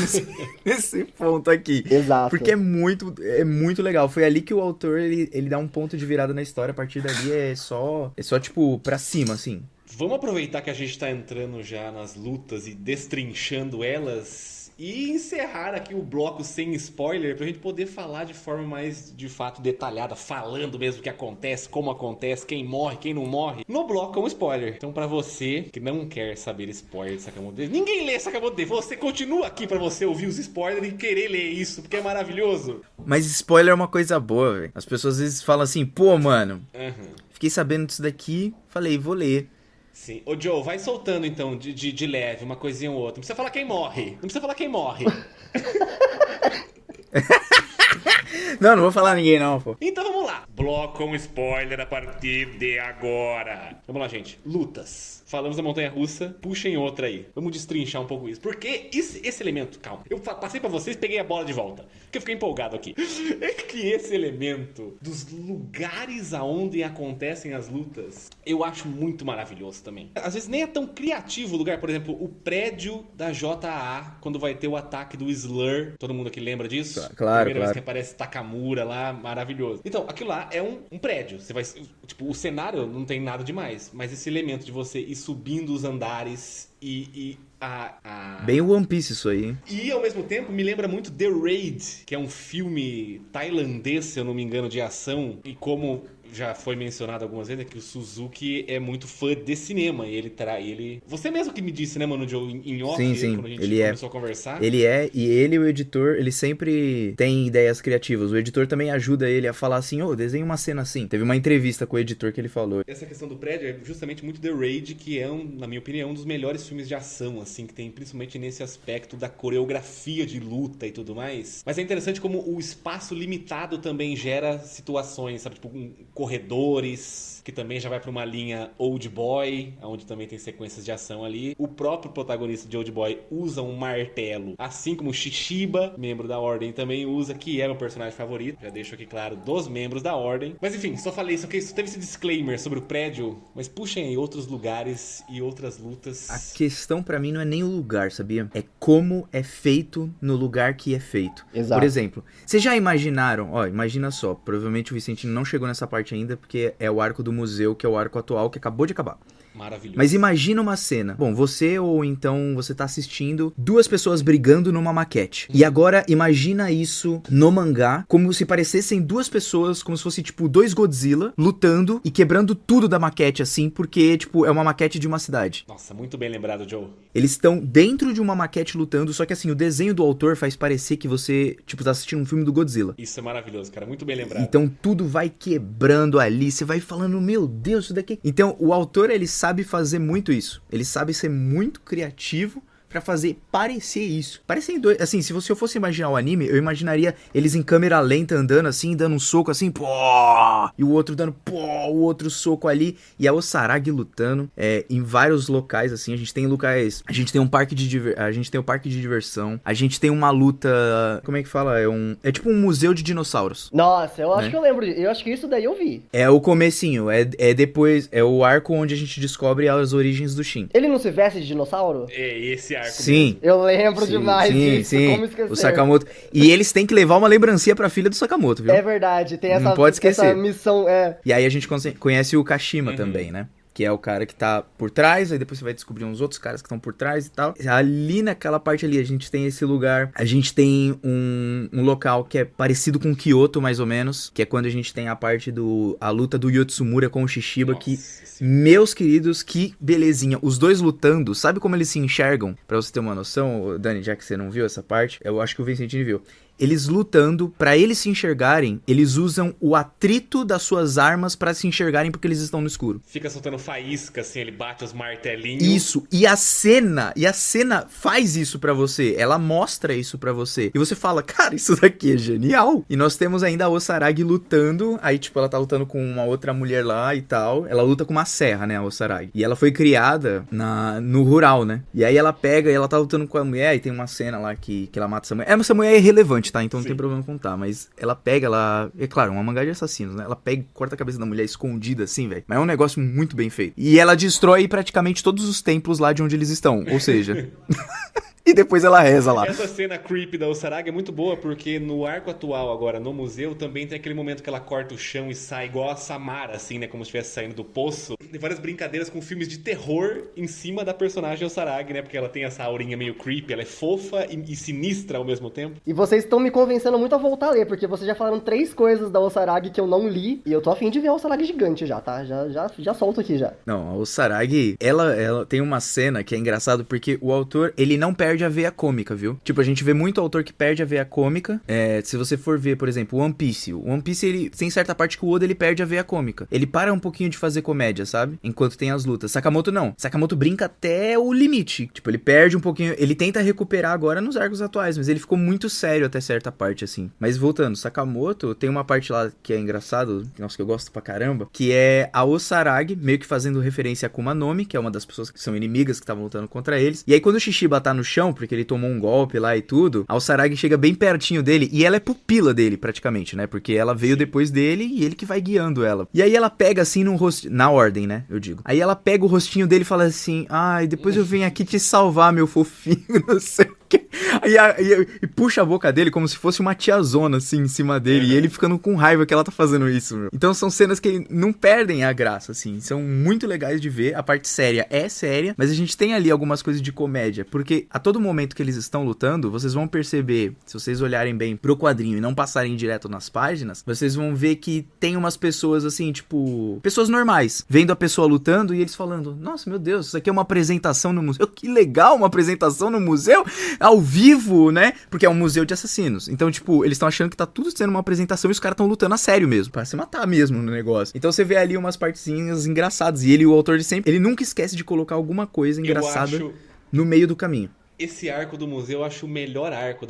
nesse ponto aqui. Exato. Porque é muito legal. Foi ali que o autor, ele dá um ponto de virada na história. A partir dali é só tipo, pra cima, assim. Vamos aproveitar que a gente tá entrando já nas lutas e destrinchando elas e encerrar aqui o bloco sem spoiler pra gente poder falar de forma mais, de fato, detalhada, falando mesmo o que acontece, como acontece, quem morre, quem não morre, no bloco com spoiler. Então pra você que não quer saber spoiler de Sakamoto Days, ninguém lê Sakamoto Days, você continua aqui pra você ouvir os spoilers e querer ler isso, porque é maravilhoso. Mas spoiler é uma coisa boa, velho. As pessoas às vezes falam assim, pô, mano, Uhum. fiquei sabendo disso daqui, falei, vou ler. Sim. Ô Joe, vai soltando então de leve uma coisinha ou outra. Não precisa falar quem morre. Não precisa falar quem morre. Não vou falar ninguém não, pô. Então vamos lá. Bloco com spoiler a partir de agora. Vamos lá, gente. Lutas. Falamos da montanha-russa. Puxem outra aí. Vamos destrinchar um pouco isso. Porque esse elemento... Calma. Eu passei pra vocês e peguei a bola de volta. Porque eu fiquei empolgado aqui. É que esse elemento dos lugares aonde acontecem as lutas, eu acho muito maravilhoso também. Às vezes nem é tão criativo o lugar. Por exemplo, o prédio da JA, quando vai ter o ataque do Slur. Todo mundo aqui lembra disso? Claro, Primeira vez claro. que aparece Takamura lá, maravilhoso. Então, aquilo lá é um prédio. Você vai... Tipo, o cenário não tem nada demais. Mas esse elemento de você ir subindo os andares Bem One Piece isso aí, hein? e, ao mesmo tempo, me lembra muito The Raid, que é um filme tailandês, se eu não me engano, de ação. E como já foi mencionado algumas vezes, é que o Suzuki é muito fã de cinema. E ele... Você mesmo que me disse, né, Mano Joe, em off, Sim, quando a gente ele começou a conversar. Ele e o editor, ele sempre tem ideias criativas. O editor também ajuda ele a falar assim, desenha uma cena assim. Teve uma entrevista com o editor que ele falou. Essa questão do prédio é justamente muito The Raid, que é, na minha opinião, um dos melhores filmes de ação, assim, que tem principalmente nesse aspecto da coreografia de luta e tudo mais. Mas é interessante como o espaço limitado também gera situações, sabe? Tipo, corredores, que também já vai pra uma linha Old Boy, onde também tem sequências de ação ali. O próprio protagonista de Old Boy usa um martelo, assim como o Shishiba, membro da Ordem, também usa, que é meu personagem favorito. Já deixo aqui claro, dos membros da Ordem. Mas enfim, só falei isso, só teve esse disclaimer sobre o prédio, mas puxem aí outros lugares e outras lutas. A questão pra mim não é nem o lugar, sabia? É como é feito no lugar que é feito. Exato. Por exemplo, vocês já imaginaram, imagina só, provavelmente o Vicentino não chegou nessa parte ainda, porque é o arco do museu, que é o arco atual, que acabou de acabar. Maravilhoso. Mas imagina uma cena. Bom, você ou então você tá assistindo duas pessoas brigando numa maquete. E agora imagina isso no mangá, como se parecessem duas pessoas, como se fosse tipo dois Godzilla lutando e quebrando tudo da maquete assim, porque tipo é uma maquete de uma cidade. Nossa, muito bem lembrado, Joe. Eles estão dentro de uma maquete lutando, só que assim, o desenho do autor faz parecer que você, tipo, tá assistindo um filme do Godzilla. Isso é maravilhoso, cara. Muito bem lembrado. Então tudo vai quebrando ali, você vai falando, meu Deus, isso daqui... Então o autor, ele sabe fazer muito isso. Ele sabe ser muito criativo pra fazer parecer isso. Parecem dois... Assim, se eu fosse imaginar o anime, eu imaginaria eles em câmera lenta andando assim, dando um soco assim, pô! E o outro dando, pô! O outro soco ali. E a Osaragi lutando em vários locais, assim. A gente tem locais... A gente tem um parque de a gente tem o parque de diversão. A gente tem uma luta... Como é que fala? É tipo um museu de dinossauros. Nossa, eu acho Né? que eu lembro. Eu acho que isso daí eu vi. É o comecinho. É depois... É o arco onde a gente descobre as origens do Shin. Ele não se veste de dinossauro? É esse arco Sim. mesmo. Eu lembro demais disso, como esquecer. O Sakamoto. E eles têm que levar uma lembrancinha pra filha do Sakamoto, viu? É verdade, tem essa, Não pode esquecer. essa missão, E aí a gente conhece o Kashima também, né? Que é o cara que tá por trás, aí depois você vai descobrir uns outros caras que estão por trás e tal. Ali naquela parte ali, a gente tem esse lugar. A gente tem um local que é parecido com Kyoto, mais ou menos. Que é quando a gente tem a luta do Yotsumura com o Shishiba. Nossa Que, Senhora. meus queridos, que belezinha. Os dois lutando, sabe como eles se enxergam? Pra você ter uma noção, Dani, já que você não viu essa parte, eu acho que o Vincentini viu. Eles lutando, pra eles se enxergarem, eles usam o atrito das suas armas pra se enxergarem porque eles estão no escuro. Fica soltando faísca, assim, ele bate os martelinhos. Isso, e a cena faz isso pra você, ela mostra isso pra você. E você fala, cara, isso daqui é genial. E nós temos ainda a Osaragi lutando, aí tipo, ela tá lutando com uma outra mulher lá e tal. Ela luta com uma serra, né, a Osaragi. E ela foi criada no rural, né. E aí ela pega e ela tá lutando com a mulher e tem uma cena lá que ela mata essa mulher. Essa mulher é irrelevante, tá? Então não tem problema contar, mas ela pega, é claro, uma mangá de assassinos, né? Ela pega e corta a cabeça da mulher escondida assim, velho. Mas é um negócio muito bem feito. E ela destrói praticamente todos os templos lá de onde eles estão, ou seja... E depois ela reza lá. Essa cena creepy da Osaragi é muito boa, porque no arco atual agora, no museu, também tem aquele momento que ela corta o chão e sai igual a Samara, assim, né? Como se estivesse saindo do poço. Tem várias brincadeiras com filmes de terror em cima da personagem Osaragi, né? Porque ela tem essa aurinha meio creepy, ela é fofa e sinistra ao mesmo tempo. E vocês estão me convencendo muito a voltar a ler, porque vocês já falaram 3 coisas da Osaragi que eu não li, e eu tô afim de ver a Osaragi gigante já, tá? Já solto aqui já. Não, a Osaragi, ela tem uma cena que é engraçado, porque o autor, ele não perde a veia cômica, viu? Tipo, a gente vê muito autor que perde a veia cômica. Se você for ver, por exemplo, One Piece. O One Piece, ele tem certa parte que o Oda, ele perde a veia cômica. Ele para um pouquinho de fazer comédia, sabe? Enquanto tem as lutas. Sakamoto não. Sakamoto brinca até o limite. Tipo, ele perde um pouquinho. Ele tenta recuperar agora nos arcos atuais, mas ele ficou muito sério até certa parte, assim. Mas voltando, Sakamoto, tem uma parte lá que é engraçado, nossa, que eu gosto pra caramba, que é a Osaragi, meio que fazendo referência a Akuma no Mi, que é uma das pessoas que são inimigas que estavam lutando contra eles. E aí, quando o Shishiba tá no chão, porque ele tomou um golpe lá e tudo, a Osaragi chega bem pertinho dele, e ela é pupila dele, praticamente, né? Porque ela veio depois dele e ele que vai guiando ela. E aí ela pega assim no rosto, na ordem, né? Eu digo. Aí ela pega o rostinho dele e fala assim, ai, depois eu venho aqui te salvar, meu fofinho, não sei o quê. E puxa a boca dele como se fosse uma tiazona, assim, em cima dele, e ele ficando com raiva que ela tá fazendo isso, meu. Então são cenas que não perdem a graça, assim, são muito legais de ver, a parte séria é séria, mas a gente tem ali algumas coisas de comédia, porque a todo momento que eles estão lutando, vocês vão perceber, se vocês olharem bem pro quadrinho e não passarem direto nas páginas, vocês vão ver que tem umas pessoas, assim, tipo, pessoas normais, vendo a pessoa lutando e eles falando, nossa, meu Deus, isso aqui é uma apresentação no museu, que legal, uma apresentação no museu, ao vivo, né? Porque é um museu de assassinos. Então, tipo, eles estão achando que tá tudo sendo uma apresentação e os caras estão lutando a sério mesmo, pra se matar mesmo no negócio. Então você vê ali umas partezinhas engraçadas. E o autor de sempre, ele nunca esquece de colocar alguma coisa engraçada no meio do caminho. Esse arco do museu eu acho o melhor arco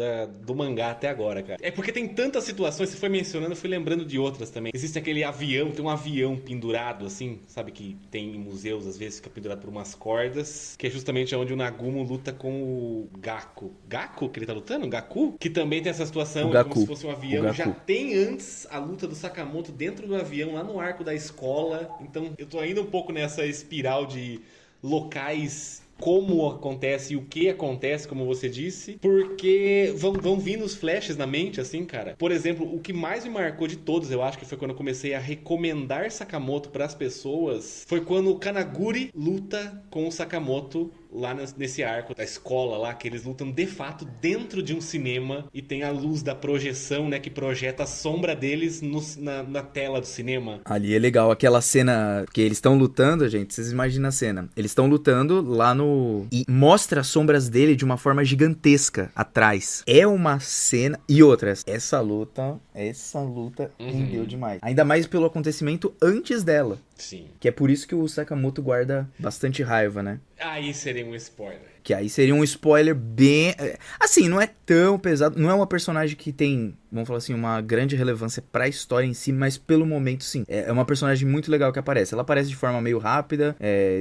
do mangá até agora, cara. É porque tem tantas situações, você foi mencionando, eu fui lembrando de outras também. Existe aquele avião, tem um avião pendurado, assim, sabe que tem em museus, às vezes fica pendurado por umas cordas, que é justamente onde o Nagumo luta com o Gaku. Gaku que ele tá lutando? Gaku? Que também tem essa situação, como se fosse um avião. Já tem antes a luta do Sakamoto dentro do avião, lá no arco da escola. Então eu tô ainda um pouco nessa espiral de locais como acontece e o que acontece, como você disse, porque vão vindo os flashes na mente, assim, cara. Por exemplo, o que mais me marcou de todos, eu acho que foi quando eu comecei a recomendar Sakamoto pras pessoas, foi quando o Kanaguri luta com o Sakamoto lá nesse arco da escola lá, que eles lutam de fato dentro de um cinema e tem a luz da projeção, né, que projeta a sombra deles na tela do cinema. Ali é legal, aquela cena que eles estão lutando, gente, vocês imaginam a cena. Eles estão lutando lá no... E mostra as sombras dele de uma forma gigantesca atrás. É uma cena... E outras, essa luta rendeu demais. Ainda mais pelo acontecimento antes dela. Sim. Que é por isso que o Sakamoto guarda bastante raiva, né? Aí seria um spoiler. Que aí seria um spoiler bem... Assim, não é tão pesado. Não é uma personagem que tem, vamos falar assim, uma grande relevância pra história em si, mas pelo momento, sim. É uma personagem muito legal que aparece. Ela aparece de forma meio rápida,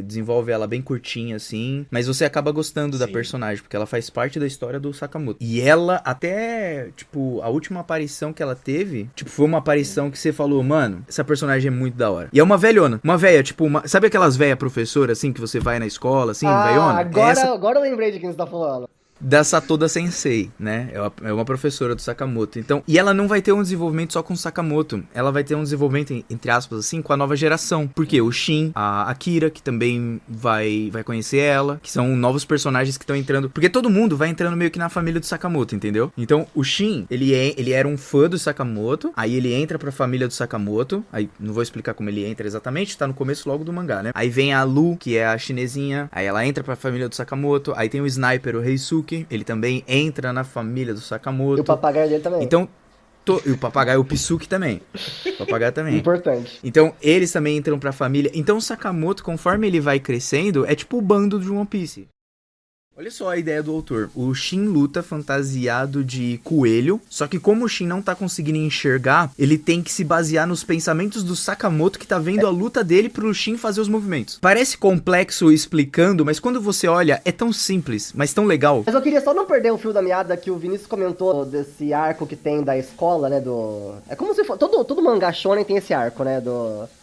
desenvolve ela bem curtinha, assim. Mas você acaba gostando da personagem, porque ela faz parte da história do Sakamoto. E ela, até, tipo, a última aparição que ela teve, tipo, foi uma aparição que você falou, mano, essa personagem é muito da hora. E é uma velhona. Uma velha, tipo, sabe aquelas velhas professoras, assim, que você vai na escola, assim, velhona? Agora eu lembrei de quem você tá falando. Da Satoda Sensei, né? É uma professora do Sakamoto. Então, e ela não vai ter um desenvolvimento só com o Sakamoto. Ela vai ter um desenvolvimento, entre aspas, assim, com a nova geração. Porque o Shin, a Akira, que também vai conhecer ela, que são novos personagens que estão entrando. Porque todo mundo vai entrando meio que na família do Sakamoto, entendeu? Então, o Shin, ele era um fã do Sakamoto. Aí ele entra pra família do Sakamoto. Aí, não vou explicar como ele entra exatamente, tá no começo logo do mangá, né? Aí vem a Lu, que é a chinesinha. Aí ela entra pra família do Sakamoto. Aí tem o Sniper, o Reisuke. Ele também entra na família do Sakamoto. E o papagaio dele também. Então, e o papagaio, o Pisuki também. O papagaio também. Importante. Então, eles também entram pra família. Então, o Sakamoto, conforme ele vai crescendo, é tipo o bando de One Piece. Olha só a ideia do autor. O Shin luta fantasiado de coelho, só que como o Shin não tá conseguindo enxergar, ele tem que se basear nos pensamentos do Sakamoto, que tá vendo a luta dele pro Shin fazer os movimentos. Parece complexo explicando, mas quando você olha, é tão simples, mas tão legal. Mas eu queria só não perder o fio da meada que o Vinícius comentou desse arco que tem da escola, né, É como se fosse... Todo mangá shonen tem esse arco, né,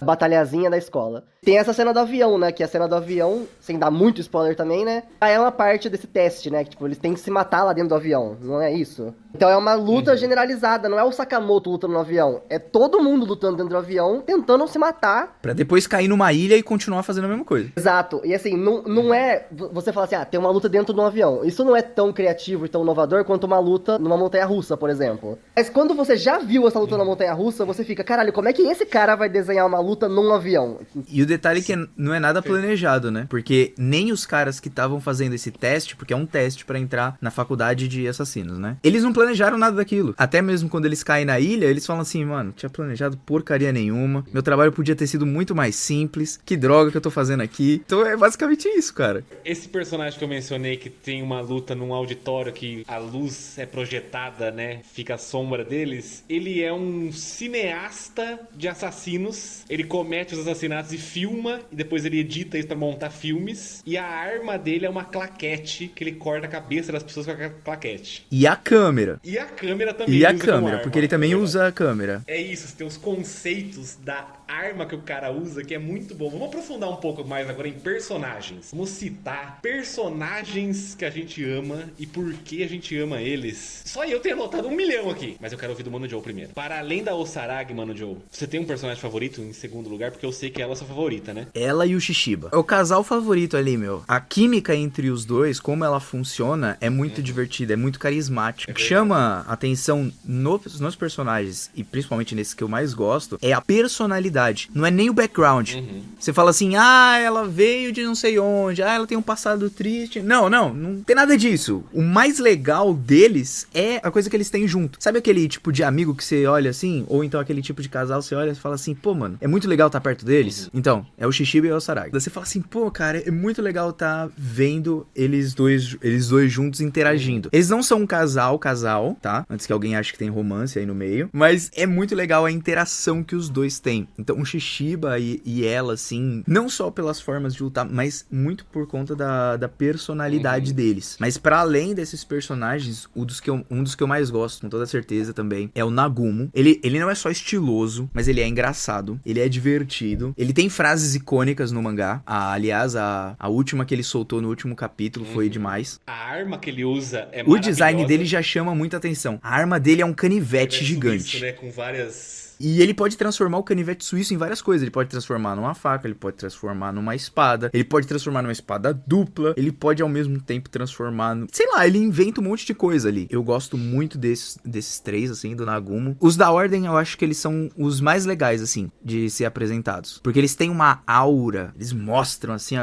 batalhazinha da escola. Tem essa cena do avião, né, que a cena do avião, sem dar muito spoiler também, né, é uma parte desse teste, né, que tipo, eles têm que se matar lá dentro do avião, não é isso? Então é uma luta generalizada, não é o Sakamoto lutando no avião, é todo mundo lutando dentro do avião, tentando se matar. Pra depois cair numa ilha e continuar fazendo a mesma coisa. Exato, e assim, não é, você fala assim, tem uma luta dentro de um avião, isso não é tão criativo e tão inovador quanto uma luta numa montanha-russa, por exemplo. Mas quando você já viu essa luta na montanha-russa, você fica, caralho, como é que esse cara vai desenhar uma luta num avião? E o detalhe é que não é nada planejado, né? Porque nem os caras que estavam fazendo esse teste, porque é um teste pra entrar na faculdade de assassinos, né? Eles não planejaram nada daquilo. Até mesmo quando eles caem na ilha, eles falam assim, mano, tinha planejado porcaria nenhuma. Meu trabalho podia ter sido muito mais simples. Que droga que eu tô fazendo aqui. Então é basicamente isso, cara. Esse personagem que eu mencionei, que tem uma luta num auditório que a luz é projetada, né? Fica a sombra deles. Ele é um cineasta de assassinos. Ele comete os assassinatos e filma. E depois ele edita isso pra montar filmes. E a arma dele é uma claquete que ele corta a cabeça das pessoas com a claquete. E a câmera. E a câmera também. E a usa como câmera, arma. porque ele também usa a câmera. É isso, tem os conceitos da arma que o cara usa, que é muito bom. Vamos aprofundar um pouco mais agora em personagens. Vamos citar personagens que a gente ama e por que a gente ama eles. Só eu tenho anotado 1 milhão aqui, mas eu quero ouvir do Mano Joe primeiro. Para além da Osaragi, Mano Joe, você tem um personagem favorito em segundo lugar? Porque eu sei que ela é sua favorita, né? Ela e o Shishiba. É o casal favorito ali, meu. A química entre os dois, como ela funciona, é muito divertida, é muito carismática. O que chama atenção nos personagens, e principalmente nesses que eu mais gosto, é a personalidade. Não é nem o background. Você fala assim, ela veio de não sei onde, ela tem um passado triste. Não tem nada disso. O mais legal deles é a coisa que eles têm junto. Sabe aquele tipo de amigo que você olha assim? Ou então aquele tipo de casal, você olha e fala assim, pô, mano, é muito legal estar perto deles. Então, é o Shishiba e o Osaragi. Você fala assim, pô, cara, é muito legal estar vendo eles dois juntos interagindo. Eles não são um casal, tá? Antes que alguém ache que tem romance aí no meio. Mas é muito legal a interação que os dois têm. Então, Então, Shishiba e ela, assim, não só pelas formas de lutar, mas muito por conta da personalidade deles. Mas para além desses personagens, um dos que eu mais gosto, com toda certeza também, é o Nagumo. Ele não é só estiloso, mas ele é engraçado, ele é divertido, ele tem frases icônicas no mangá. Aliás, a última que ele soltou no último capítulo foi demais. A arma que ele usa é O design dele já chama muita atenção. A arma dele é um canivete gigante. Isso, né? Com várias... E ele pode transformar o canivete suíço em várias coisas. Ele pode transformar numa faca, ele pode transformar numa espada, ele pode transformar numa espada dupla, ele pode ao mesmo tempo transformar sei lá, ele inventa um monte de coisa ali. Eu gosto muito desses três, assim, do Nagumo. Os da Ordem, eu acho que eles são os mais legais, assim, de ser apresentados. Porque eles têm uma aura, eles mostram, assim,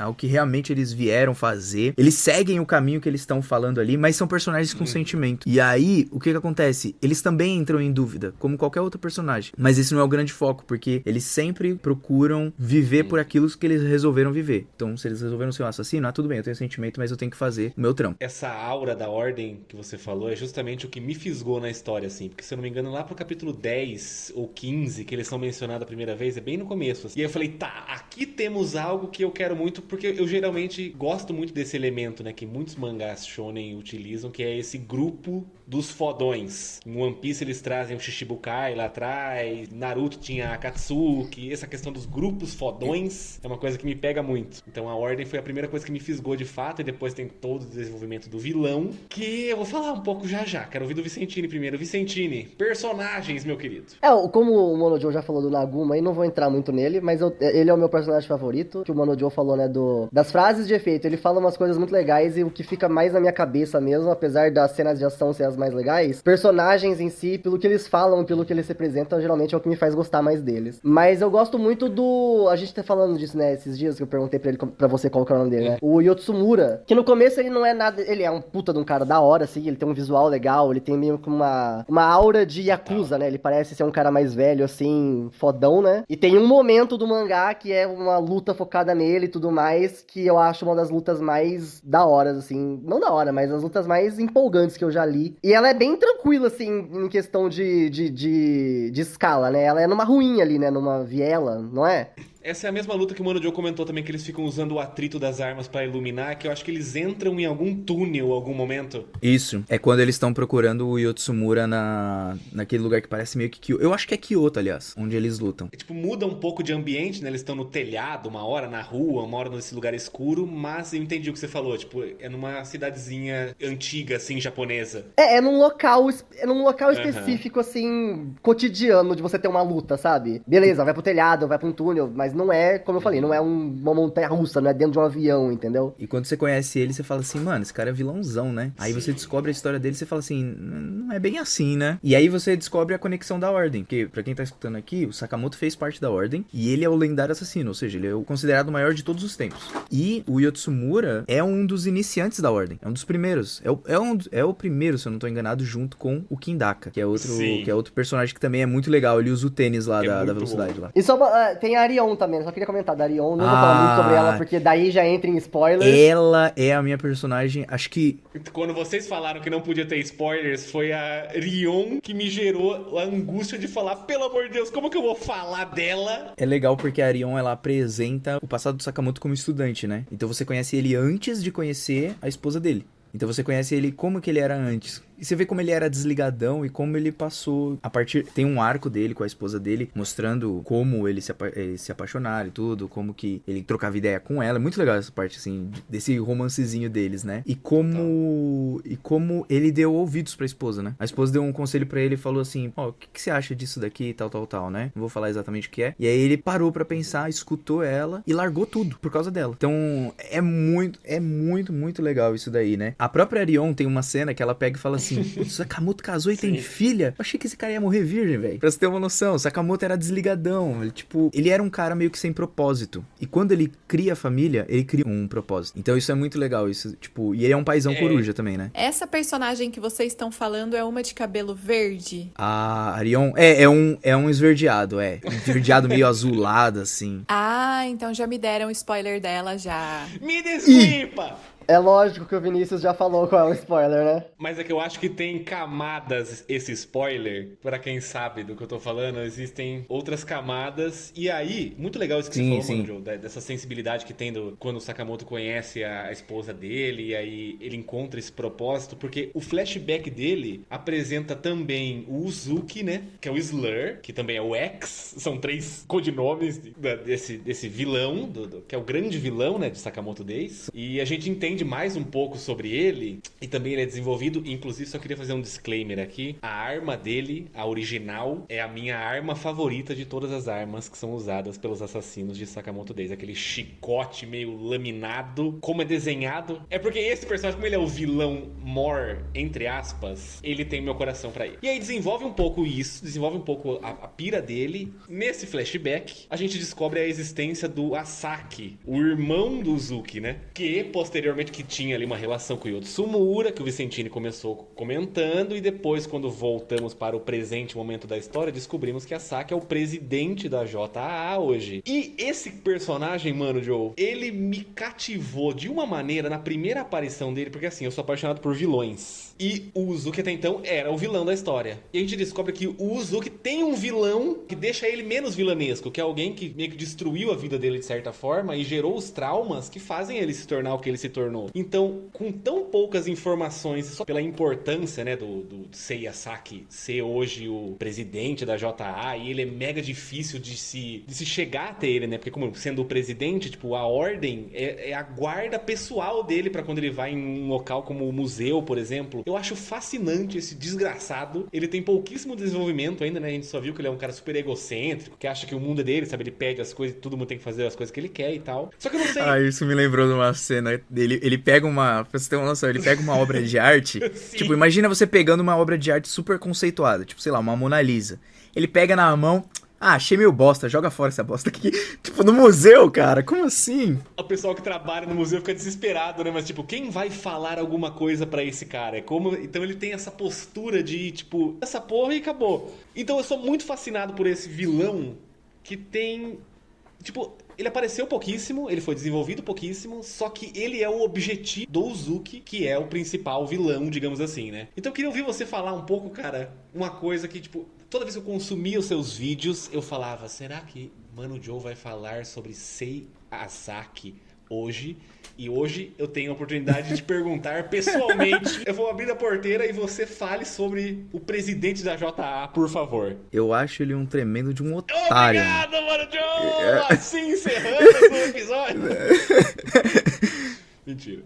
o que realmente eles vieram fazer. Eles seguem o caminho que eles estão falando ali, mas são personagens com sentimento. E aí, o que acontece? Eles também entram em dúvida, como qualquer outro personagem. Mas esse não é o grande foco, porque eles sempre procuram viver por aquilo que eles resolveram viver. Então, se eles resolveram ser um assassino, tudo bem, eu tenho sentimento, mas eu tenho que fazer o meu trampo. Essa aura da Ordem que você falou é justamente o que me fisgou na história, assim. Porque, se eu não me engano, lá pro capítulo 10 ou 15, que eles são mencionados a primeira vez, é bem no começo, assim. E aí eu falei, tá, aqui temos algo que eu quero muito, porque eu geralmente gosto muito desse elemento, né, que muitos mangás shonen utilizam, que é esse grupo dos fodões. Em One Piece eles trazem o Shichibukai lá atrás, Naruto tinha a Akatsuki, essa questão dos grupos fodões é uma coisa que me pega muito. Então a Ordem foi a primeira coisa que me fisgou de fato, e depois tem todo o desenvolvimento do vilão, que eu vou falar um pouco já. Quero ouvir do Vicentini primeiro. Vicentini, personagens, meu querido. Como o Mono Joe já falou do Nagumo, aí não vou entrar muito nele, mas ele é o meu personagem favorito, que o Mono Joe falou, né, das frases de efeito. Ele fala umas coisas muito legais, e o que fica mais na minha cabeça mesmo, apesar das cenas de ação ser as mais legais, personagens em si, pelo que eles falam, pelo que eles representam, geralmente é o que me faz gostar mais deles. Mas eu gosto muito a gente tá falando disso, né, esses dias que eu perguntei pra você qual que é o nome dele, né? O Yotsumura, que no começo ele não é nada, ele é um puta de um cara da hora, assim, ele tem um visual legal, ele tem meio que uma aura de Yakuza, né? Ele parece ser um cara mais velho, assim, fodão, né? E tem um momento do mangá que é uma luta focada nele e tudo mais, que eu acho uma das lutas mais da hora, assim, não da hora, mas as lutas mais empolgantes que eu já li. E ela é bem tranquila, assim, em questão de escala, né? Ela é numa ruinha ali, né? Numa viela, não é? Essa é a mesma luta que o Mano Joe comentou também, que eles ficam usando o atrito das armas pra iluminar, que eu acho que eles entram em algum túnel, algum momento. Isso, é quando eles estão procurando o Yotsumura naquele lugar que parece meio que Kyoto. Eu acho que é Kyoto, aliás, onde eles lutam. Tipo, muda um pouco de ambiente, né? Eles estão no telhado, uma hora na rua, uma hora nesse lugar escuro, mas eu entendi o que você falou, tipo, é numa cidadezinha antiga, assim, japonesa. É num local específico, assim, cotidiano, de você ter uma luta, sabe? Beleza, vai pro telhado, vai pra um túnel, mas não é, como eu falei, não é uma montanha russa, não é dentro de um avião, entendeu? E quando você conhece ele, você fala assim, mano, esse cara é vilãozão, né? Aí você descobre a história dele e você fala assim, não é bem assim, né? E aí você descobre a conexão da Ordem, porque pra quem tá escutando aqui, o Sakamoto fez parte da Ordem, e ele é o lendário assassino, ou seja, ele é o considerado o maior de todos os tempos. E o Yotsumura é um dos iniciantes da Ordem, é um dos primeiros. É o primeiro, se eu não tô enganado, junto com o Kindaka, que é outro personagem que também é muito legal. Ele usa o tênis lá da velocidade bom. lá. E só tem a Arion também, só queria comentar da Arion, não vou falar muito sobre ela, porque daí já entra em spoilers. Ela é a minha personagem, acho que... Quando vocês falaram que não podia ter spoilers, foi a Rion que me gerou a angústia de falar, pelo amor de Deus, como que eu vou falar dela? É legal porque a Arion, ela apresenta o passado do Sakamoto como estudante, né? Então você conhece ele antes de conhecer a esposa dele. Então você conhece ele como que ele era antes. E você vê como ele era desligadão e como ele passou a partir... Tem um arco dele com a esposa dele, mostrando como ele se apaixonaram e tudo, como que ele trocava ideia com ela. É muito legal essa parte, assim, desse romancezinho deles, né? E como ele deu ouvidos pra esposa, né? A esposa deu um conselho pra ele e falou assim, o que você acha disso daqui, tal, né? Não vou falar exatamente o que é. E aí ele parou pra pensar, escutou ela e largou tudo por causa dela. Então, é muito legal isso daí, né? A própria Arion tem uma cena que ela pega e fala assim, o Sakamoto casou e tem filha? Eu achei que esse cara ia morrer virgem, velho. Pra você ter uma noção, o Sakamoto era desligadão. Ele era um cara meio que sem propósito. E quando ele cria a família, ele cria um propósito. Então isso é muito legal. Isso, e ele é um paizão coruja também, né? Essa personagem que vocês estão falando é uma de cabelo verde? A Arion é um esverdeado, Um esverdeado meio azulado, assim. Ah, então já me deram spoiler dela já. Me desculpa! É lógico que o Vinícius já falou qual é o spoiler, né? Mas é que eu acho que tem camadas esse spoiler. Pra quem sabe do que eu tô falando, existem outras camadas. E aí, muito legal isso que Sim, você falou, sim. mano, Joe, dessa sensibilidade que tem quando o Sakamoto conhece a esposa dele. E aí ele encontra esse propósito. Porque o flashback dele apresenta também o Uzuki, né? Que é o Slur, que também é o X. São 3 codinomes desse vilão, que é o grande vilão, né? De Sakamoto Days. E a gente entende mais um pouco sobre ele. E também ele é desenvolvido. Inclusive, só queria fazer um disclaimer aqui. A arma dele, a original, é a minha arma favorita de todas as armas que são usadas pelos assassinos de Sakamoto Days. Aquele chicote meio laminado. Como é desenhado. É porque esse personagem, como ele é o vilão more, entre aspas, ele tem meu coração pra ele. E aí desenvolve um pouco isso. Desenvolve um pouco a pira dele. Nesse flashback, a gente descobre a existência do Asaki, o irmão do Uzuki, né? Que, posteriormente, que tinha ali uma relação com o Yotsumura, que o Vicentini começou comentando, e depois, quando voltamos para o presente momento da história, descobrimos que Asaki é o presidente da JAA hoje. E esse personagem, mano, Joe, ele me cativou de uma maneira na primeira aparição dele, porque assim, eu sou apaixonado por vilões. E o Uzuki até então era o vilão da história. E a gente descobre que o Uzuki tem um vilão que deixa ele menos vilanesco, que é alguém que meio que destruiu a vida dele de certa forma e gerou os traumas que fazem ele se tornar o que ele se tornou. Então, com tão poucas informações, só pela importância, né, do Sei Asaki ser hoje o presidente da JA, e ele é mega difícil de se chegar até ele, né? Porque como sendo o presidente, tipo, a ordem é a guarda pessoal dele pra quando ele vai em um local como o museu, por exemplo. Eu acho fascinante esse desgraçado. Ele tem pouquíssimo desenvolvimento ainda, né? A gente só viu que ele é um cara super egocêntrico, que acha que o mundo é dele, sabe? Ele pede as coisas, todo mundo tem que fazer as coisas que ele quer e tal. Só que eu não sei... Ah, isso me lembrou de uma cena dele. Ele pega uma... Pra você ter uma noção, ele pega uma obra de arte. Tipo, imagina você pegando uma obra de arte super conceituada. Tipo, sei lá, uma Mona Lisa. Ele pega na mão... Ah, achei meio bosta, joga fora essa bosta aqui. Tipo, no museu, cara, como assim? O pessoal que trabalha no museu fica desesperado, né? Mas, tipo, quem vai falar alguma coisa pra esse cara? Então ele tem essa postura de, tipo, essa porra e acabou. Então eu sou muito fascinado por esse vilão que tem... Tipo, ele apareceu pouquíssimo, ele foi desenvolvido pouquíssimo, só que ele é o objetivo do Uzuki, que é o principal vilão, digamos assim, né? Então eu queria ouvir você falar um pouco, cara, uma coisa que, tipo... Toda vez que eu consumia os seus vídeos, eu falava, será que Mano Joe vai falar sobre Sei Asaki hoje? E hoje eu tenho a oportunidade de perguntar pessoalmente. Eu vou abrir a porteira e você fale sobre o presidente da JA, por favor. Eu acho ele um tremendo de um otário. Obrigado, Mano Joe! Assim encerramos o episódio. Mentira.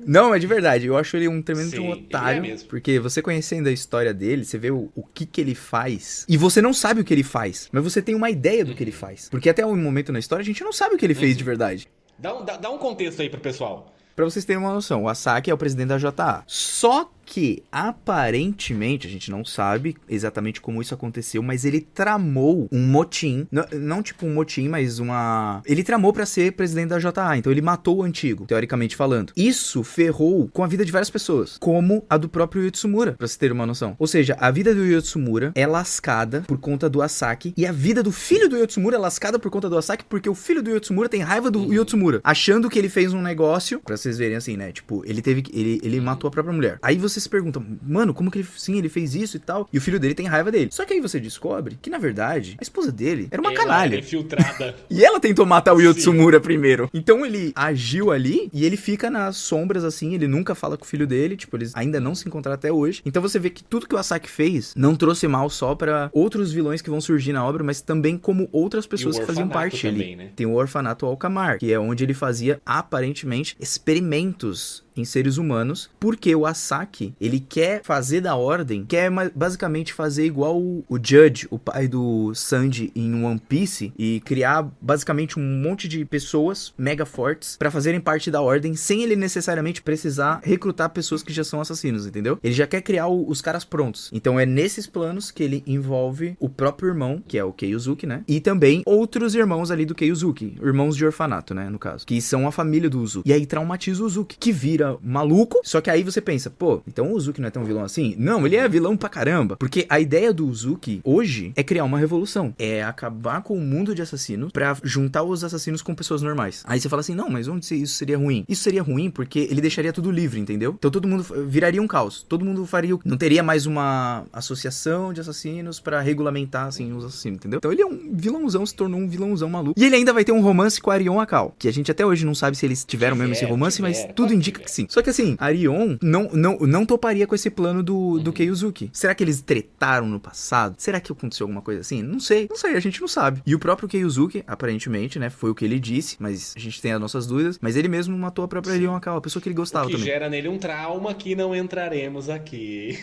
Não, mas de verdade, eu acho ele um tremendo de um Sim, otário. ele é mesmo. Porque você conhecendo a história dele, você vê o que ele faz. E você não sabe o que ele faz, mas você tem uma ideia do que ele faz. Porque até o momento na história a gente não sabe o que ele fez de verdade. Dá um contexto aí pro pessoal. Pra vocês terem uma noção, o Asaki é o presidente da JA. Só que, aparentemente, a gente não sabe exatamente como isso aconteceu, mas ele tramou um motim. Não tipo um motim, mas uma... Ele tramou pra ser presidente da JA, então ele matou o antigo, teoricamente falando. Isso ferrou com a vida de várias pessoas, como a do próprio Yotsumura, pra vocês terem uma noção. Ou seja, a vida do Yotsumura é lascada por conta do Asaki, e a vida do filho do Yotsumura é lascada por conta do Asaki, porque o filho do Yotsumura tem raiva do Yotsumura, achando que ele fez um negócio, pra vocês verem assim, né, tipo, ele matou a própria mulher. Aí você se pergunta, mano, como que ele fez isso e tal? E o filho dele tem raiva dele. Só que aí você descobre que, na verdade, a esposa dele era uma canalha. Era infiltrada. E ela tentou matar o Yotsumura primeiro. Então ele agiu ali e ele fica nas sombras assim, ele nunca fala com o filho dele, tipo, eles ainda não se encontraram até hoje. Então você vê que tudo que o Asaki fez não trouxe mal só pra outros vilões que vão surgir na obra, mas também como outras pessoas que faziam parte também, ali. né? Tem o Orfanato Alcamar, que é onde ele fazia, aparentemente, experimentos em seres humanos, porque o Asaki, ele quer fazer da ordem, quer basicamente fazer igual o Judge, o pai do Sanji em One Piece, e criar basicamente um monte de pessoas mega fortes pra fazerem parte da ordem, sem ele necessariamente precisar recrutar pessoas que já são assassinos, entendeu? Ele já quer criar os caras prontos. Então é nesses planos que ele envolve o próprio irmão, que é o Keiuzuki, né? E também outros irmãos ali do Keiuzuki, irmãos de orfanato, né, no caso, que são a família do Uzuki. E aí traumatiza o Uzuki, que vira vira maluco, só que aí você pensa, pô, então o Uzuki não é tão vilão assim? Não, ele é vilão pra caramba, porque a ideia do Uzuki hoje é criar uma revolução, é acabar com o mundo de assassinos pra juntar os assassinos com pessoas normais. Aí você fala assim, não, mas onde isso seria ruim? Isso seria ruim porque ele deixaria tudo livre, entendeu? Então todo mundo viraria um caos, todo mundo faria, não teria mais uma associação de assassinos pra regulamentar, assim, os assassinos, entendeu? Então ele é um vilãozão, se tornou um vilãozão maluco. E ele ainda vai ter um romance com a Arion Akal, que a gente até hoje não sabe se eles tiveram mesmo esse romance, mas tudo indica que sim. Só que assim, Arion não toparia com esse plano do Keiuzuki. Será que eles tretaram no passado? Será que aconteceu alguma coisa assim? Não sei, a gente não sabe. E o próprio Keiuzuki, aparentemente, né, foi o que ele disse, mas a gente tem as nossas dúvidas, mas ele mesmo matou a própria Arion Akal, a pessoa que ele gostava também. Que gera nele um trauma que não entraremos aqui.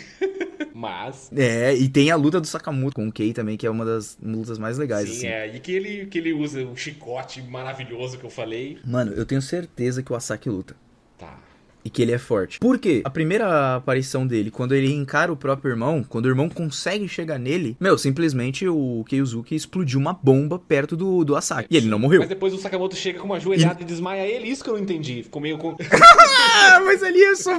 Mas... e tem a luta do Sakamoto com o Kei também, que é uma das lutas mais legais, sim, assim. E que ele usa um chicote maravilhoso que eu falei. Mano, eu tenho certeza que o Asaki luta. Tá. E que ele é forte. Por quê? A primeira aparição dele, quando ele encara o próprio irmão, quando o irmão consegue chegar nele, simplesmente o Keiuzuki explodiu uma bomba perto do Asaki. E ele não morreu. Mas depois o Sakamoto chega com uma joelhada e desmaia ele. Isso que eu não entendi. Ficou meio... Mas ali é só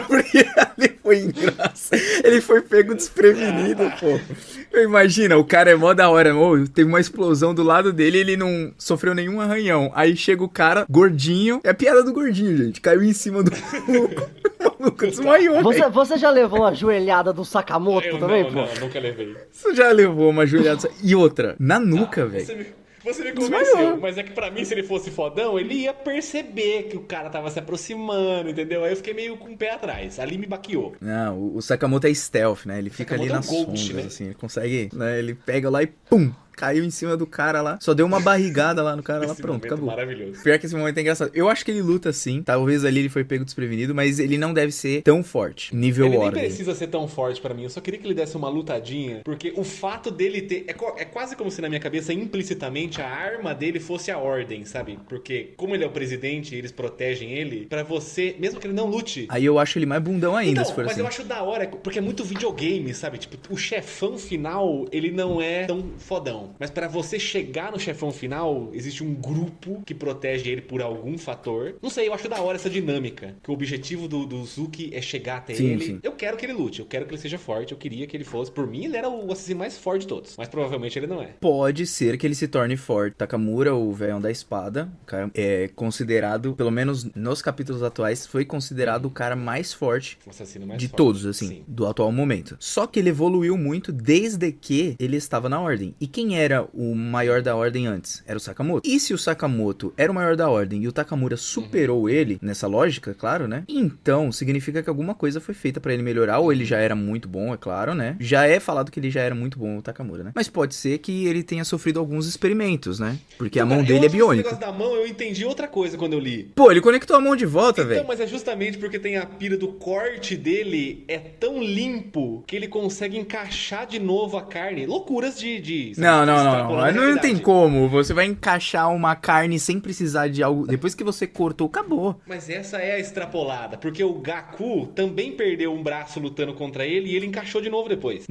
porque ali foi engraçado. Ele foi pego desprevenido, pô. Imagina, o cara é mó da hora. Teve uma explosão do lado dele e ele não sofreu nenhum arranhão. Aí chega o cara, gordinho. É a piada do gordinho, gente. Caiu em cima do maluco. O maluco desmaiou. Você já levou uma joelhada do Sakamoto também, pô? Não, nunca levei. Você já levou uma joelhada. E outra, na nuca, velho. Você me convenceu, mas é que pra mim, se ele fosse fodão, ele ia perceber que o cara tava se aproximando, entendeu? Aí eu fiquei meio com o pé atrás. Ali me baqueou. Não, o Sakamoto é stealth, né? Ele fica ali nas sombras, né? Assim. Ele consegue, né? Ele pega lá e pum! Caiu em cima do cara lá, só deu uma barrigada lá no cara lá, pronto, acabou. Maravilhoso. Pior que esse momento é engraçado. Eu acho que ele luta sim, talvez ali ele foi pego desprevenido, mas ele não deve ser tão forte, nível Ele Ordem. nem precisa ser tão forte pra mim, eu só queria que ele desse uma lutadinha, porque o fato dele ter... É quase como se na minha cabeça, implicitamente, a arma dele fosse a Ordem, sabe? Porque como ele é o presidente e eles protegem ele, pra você, mesmo que ele não lute... Aí eu acho ele mais bundão ainda, se for mas assim. eu acho da hora, porque é muito videogame, sabe? Tipo, o chefão final, ele não é tão fodão. Mas pra você chegar no chefão final, existe um grupo que protege ele por algum fator. Não sei, eu acho da hora essa dinâmica. Que o objetivo do Uzuki é chegar até ele. Sim. Eu quero que ele lute, eu quero que ele seja forte, eu queria que ele fosse. Por mim, ele era o assassino mais forte de todos. Mas provavelmente ele não é. Pode ser que ele se torne forte. Takamura, o velhão da espada, é considerado, pelo menos nos capítulos atuais, foi considerado o cara mais forte O assassino mais de forte. todos, assim, Sim. do atual momento. Só que ele evoluiu muito desde que ele estava na Ordem. E quem era o maior da Ordem antes? Era o Sakamoto. E se o Sakamoto era o maior da Ordem e o Takamura superou ele, nessa lógica, claro, né? Então, significa que alguma coisa foi feita pra ele melhorar, ou ele já era muito bom, é claro, né? Já é falado que ele já era muito bom, o Takamura, né? Mas pode ser que ele tenha sofrido alguns experimentos, né? Porque a mão dele é biônica. Esse negócio da mão, eu entendi outra coisa quando eu li. Pô, ele conectou a mão de volta, velho. Então, mas é justamente porque tem a pira do corte dele é tão limpo que ele consegue encaixar de novo a carne. Loucuras de Não extrapolando a tem realidade. como. Você vai encaixar uma carne sem precisar de algo. Depois que você cortou, acabou. Mas essa é a extrapolada, porque o Gaku também perdeu um braço lutando contra ele e ele encaixou de novo depois.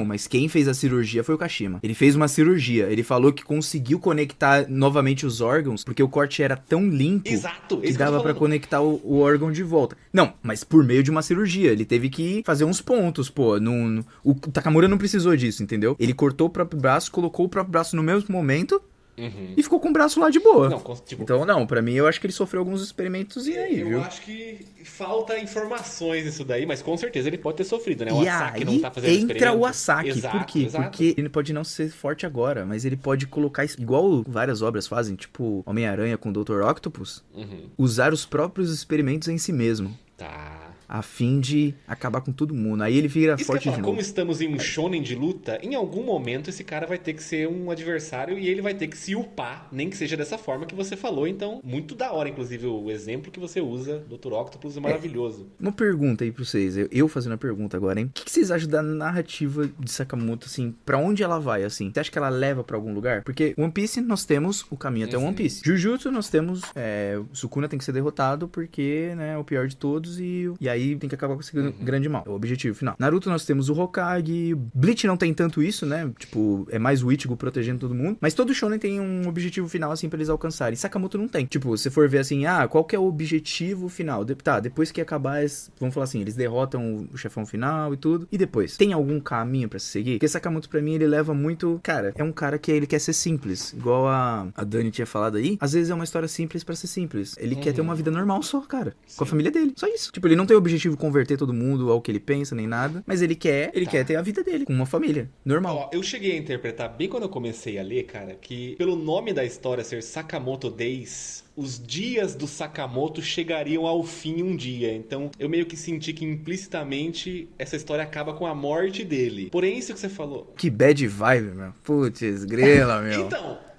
Mas quem fez a cirurgia foi o Kashima. Ele fez uma cirurgia. Ele falou que conseguiu conectar novamente os órgãos, porque o corte era tão limpo Exato, que isso dava eu tô pra falando. conectar o órgão de volta. Não, mas por meio de uma cirurgia. Ele teve que fazer uns pontos, pô. O Takamura não precisou disso, entendeu? Ele cortou o próprio braço, colocou o próprio braço no mesmo momento e ficou com o braço lá de boa. Não, tipo, Então, não, pra mim eu acho que ele sofreu alguns experimentos e aí, viu? eu acho que falta informações nisso daí, mas com certeza ele pode ter sofrido, né? O E Asaki aí não tá fazendo entra experimento. o Asaki. Exato, Por quê? exato. Porque ele pode não ser forte agora, mas ele pode colocar, igual várias obras fazem, tipo Homem-Aranha com o Dr. Octopus, usar os próprios experimentos em si mesmo, Tá. a fim de acabar com todo mundo. Aí ele vira Isso forte que eu ia de falar, novo. como estamos em um shonen de luta, em algum momento esse cara vai ter que ser um adversário e ele vai ter que se upar, nem que seja dessa forma que você falou. Então, muito da hora, inclusive, o exemplo que você usa, Dr. Octopus, é maravilhoso. Uma pergunta aí pra vocês, eu fazendo a pergunta agora, hein? O que vocês acham da narrativa de Sakamoto, assim, pra onde ela vai, assim? Você acha que ela leva pra algum lugar? Porque One Piece, nós temos o caminho até One Piece. Jujutsu, nós temos, o Sukuna tem que ser derrotado porque, né, é o pior de todos e aí aí tem que acabar com esse grande mal. É o objetivo final. Naruto nós temos o Hokage, Bleach não tem tanto isso, né? Tipo, é mais o Ichigo protegendo todo mundo, mas todo shonen tem um objetivo final, assim, pra eles alcançarem. Sakamoto não tem. Tipo, se for ver assim, qual que é o objetivo final? Tá, depois que acabar, vamos falar assim, eles derrotam o chefão final e tudo, e depois? Tem algum caminho pra se seguir? Porque Sakamoto, pra mim, ele leva muito... Cara, é um cara que ele quer ser simples, igual a Dani tinha falado aí. Às vezes é uma história simples pra ser simples. Ele quer ter uma vida normal só, cara. Com a família dele. Só isso. Tipo, ele não tem o objetivo de converter todo mundo ao que ele pensa, nem nada, mas ele quer ter a vida dele, com uma família. Normal. Ó, eu cheguei a interpretar bem quando eu comecei a ler, cara, que pelo nome da história ser Sakamoto Days, os dias do Sakamoto chegariam ao fim um dia. Então, eu meio que senti que implicitamente essa história acaba com a morte dele. Porém, isso que você falou... Que bad vibe, meu. Putz, grela, meu. Então...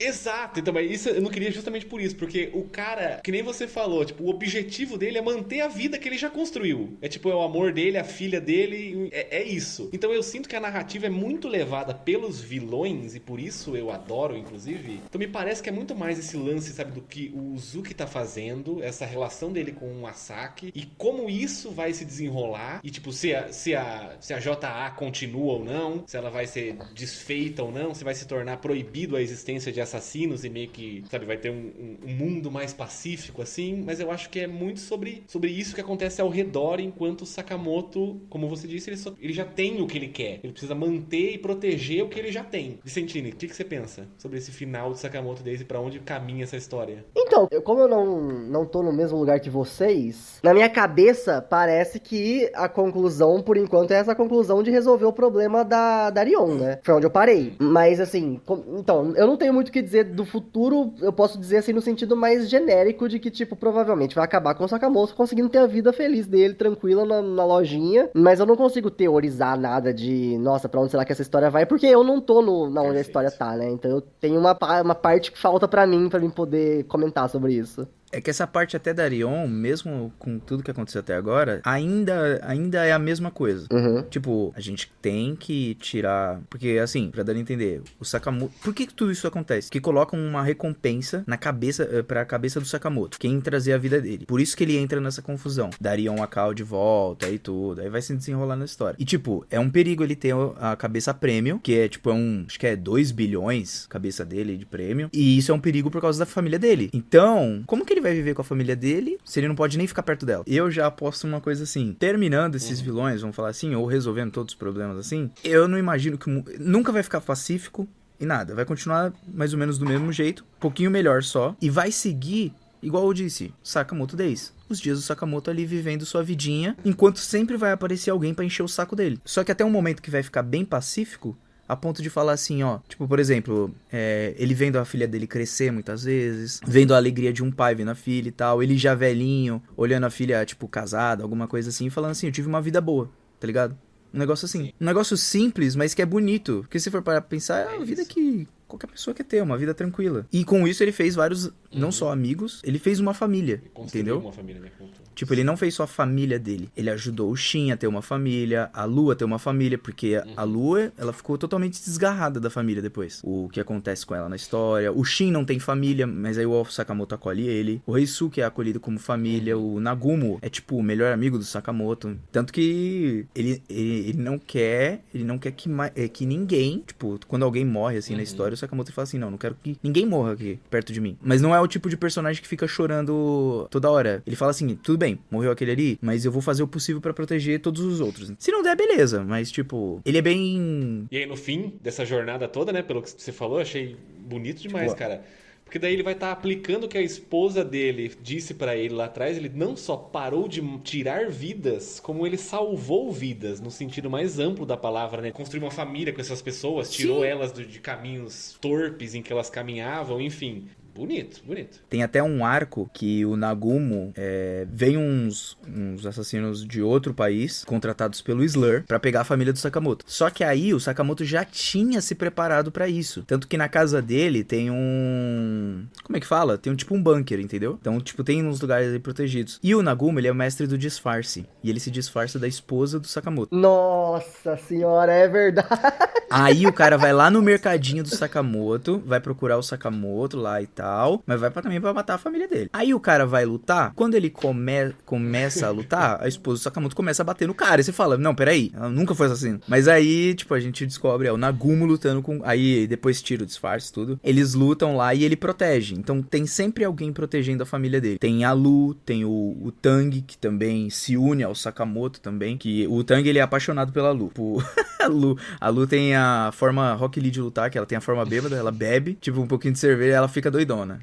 Exato, então, mas isso eu não queria justamente por isso, porque o cara, que nem você falou, tipo, o objetivo dele é manter a vida que ele já construiu. É tipo, é o amor dele, a filha dele, é isso. Então eu sinto que a narrativa é muito levada pelos vilões, e por isso eu adoro, inclusive. Então me parece que é muito mais esse lance, sabe, do que o Uzuki tá fazendo, essa relação dele com o Asaki, e como isso vai se desenrolar, e tipo, se a JA continua ou não, se ela vai ser desfeita ou não, se vai se tornar proibido a existência de assassinos e meio que, sabe, vai ter um mundo mais pacífico, assim, mas eu acho que é muito sobre isso que acontece ao redor, enquanto o Sakamoto, como você disse, ele já tem o que ele quer. Ele precisa manter e proteger o que ele já tem. Vicentini, o que você pensa sobre esse final de Sakamoto Days e pra onde caminha essa história? Então, como eu não tô no mesmo lugar que vocês, na minha cabeça parece que a conclusão, por enquanto, é essa conclusão de resolver o problema da Rion, né? Foi onde eu parei. Mas, assim, então, eu não tenho muito o que dizer do futuro, eu posso dizer assim no sentido mais genérico de que, tipo, provavelmente vai acabar com o Sakamoto conseguindo ter a vida feliz dele, tranquila na lojinha, mas eu não consigo teorizar nada de, nossa, pra onde será que essa história vai, porque eu não tô na onde a história tá, né? Então eu tenho uma parte que falta pra mim poder comentar sobre isso. É que essa parte até da Rion, mesmo com tudo que aconteceu até agora, ainda é a mesma coisa. Uhum. Tipo, a gente tem que tirar... Porque, assim, pra dar a entender, o Sakamoto... Por que tudo isso acontece? Que colocam uma recompensa pra cabeça do Sakamoto. Quem trazer a vida dele. Por isso que ele entra nessa confusão. Dariam a Cal de volta e tudo. Aí vai se desenrolar na história. E, tipo, é um perigo ele ter a cabeça prêmio, que é, tipo, acho que é 2 bilhões cabeça dele de prêmio. E isso é um perigo por causa da família dele. Então, como que ele vai viver com a família dele se ele não pode nem ficar perto dela? Eu já aposto uma coisa assim, terminando esses vilões, vamos falar assim, ou resolvendo todos os problemas assim, eu não imagino que nunca vai ficar pacífico e nada, vai continuar mais ou menos do mesmo jeito, um pouquinho melhor só, e vai seguir, igual eu disse, Sakamoto Days. Os dias do Sakamoto ali vivendo sua vidinha, enquanto sempre vai aparecer alguém pra encher o saco dele. Só que até um momento que vai ficar bem pacífico, a ponto de falar assim, ó, tipo, por exemplo, ele vendo a filha dele crescer muitas vezes, vendo a alegria de um pai vendo a filha e tal, ele já velhinho, olhando a filha, tipo, casada, alguma coisa assim, e falando assim, eu tive uma vida boa, tá ligado? Um negócio assim. Sim. Um negócio simples, mas que é bonito. Porque se for para pensar, é uma vida que qualquer pessoa quer ter, uma vida tranquila. E com isso ele fez vários, não só amigos, ele fez uma família, entendeu? Uma família, né? Tipo, ele não fez só a família dele. Ele ajudou o Shin a ter uma família, a Lu a ter uma família, porque a Lu, ela ficou totalmente desgarrada da família depois. O que acontece com ela na história. O Shin não tem família, mas aí o Sakamoto acolhe ele. O Reisuke é acolhido como família. O Nagumo é, tipo, o melhor amigo do Sakamoto. Tanto que ele não quer que ninguém, tipo, quando alguém morre, assim, na história, o Sakamoto fala assim, não quero que ninguém morra aqui, perto de mim. Mas não é o tipo de personagem que fica chorando toda hora. Ele fala assim, tudo bem, morreu aquele ali, mas eu vou fazer o possível pra proteger todos os outros. Se não der, beleza, mas tipo, ele é bem... E aí no fim dessa jornada toda, né, pelo que você falou, eu achei bonito demais, cara. Porque daí ele vai estar aplicando o que a esposa dele disse pra ele lá atrás. Ele não só parou de tirar vidas, como ele salvou vidas, no sentido mais amplo da palavra, né? Construiu uma família com essas pessoas, tirou elas de caminhos torpes em que elas caminhavam, enfim... Bonito, bonito. Tem até um arco que o Nagumo vem uns assassinos de outro país, contratados pelo Slur, pra pegar a família do Sakamoto. Só que aí o Sakamoto já tinha se preparado pra isso. Tanto que na casa dele tem um... Como é que fala? Tem tipo um bunker, entendeu? Então, tipo, tem uns lugares aí protegidos. E o Nagumo, ele é o mestre do disfarce. E ele se disfarça da esposa do Sakamoto. Nossa senhora, é verdade. Aí o cara vai lá no mercadinho do Sakamoto, vai procurar o Sakamoto lá e tal. tal, mas vai também pra matar a família dele. Aí o cara vai lutar, quando ele começa a lutar, a esposa do Sakamoto começa a bater no cara, e você fala, não, peraí, ela nunca foi assassina. Mas aí, tipo, a gente descobre, o Nagumo lutando com... Aí depois tira o disfarce, tudo. Eles lutam lá e ele protege. Então tem sempre alguém protegendo a família dele. Tem a Lu, tem o Tang, que também se une ao Sakamoto também, que o Tang, ele é apaixonado pela Lu. A Lu tem a forma Rock Lee de lutar, que ela tem a forma bêbada, ela bebe, tipo, um pouquinho de cerveja e ela fica doidona.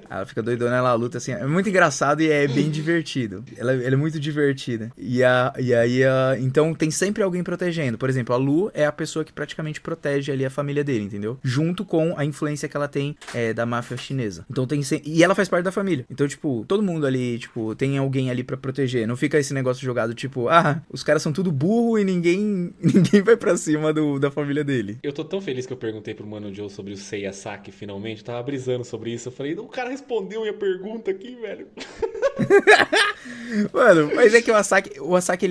Ela fica doidona, ela luta assim, é muito engraçado e é bem divertido. Ela é muito divertida. E aí, então tem sempre alguém protegendo. Por exemplo, a Lu é a pessoa que praticamente protege ali a família dele, entendeu? Junto com a influência que ela tem da máfia chinesa. Então e ela faz parte da família. Então, tipo, todo mundo ali, tipo, tem alguém ali pra proteger. Não fica esse negócio jogado, tipo, os caras são tudo burro e ninguém vai pra cima da família dele. Eu tô tão feliz que eu perguntei pro Mano Joe sobre o Seiya Saki finalmente. Tava brisando sobre isso. Eu falei, o cara respondeu minha pergunta aqui, velho. Mano, mas é que o Asaki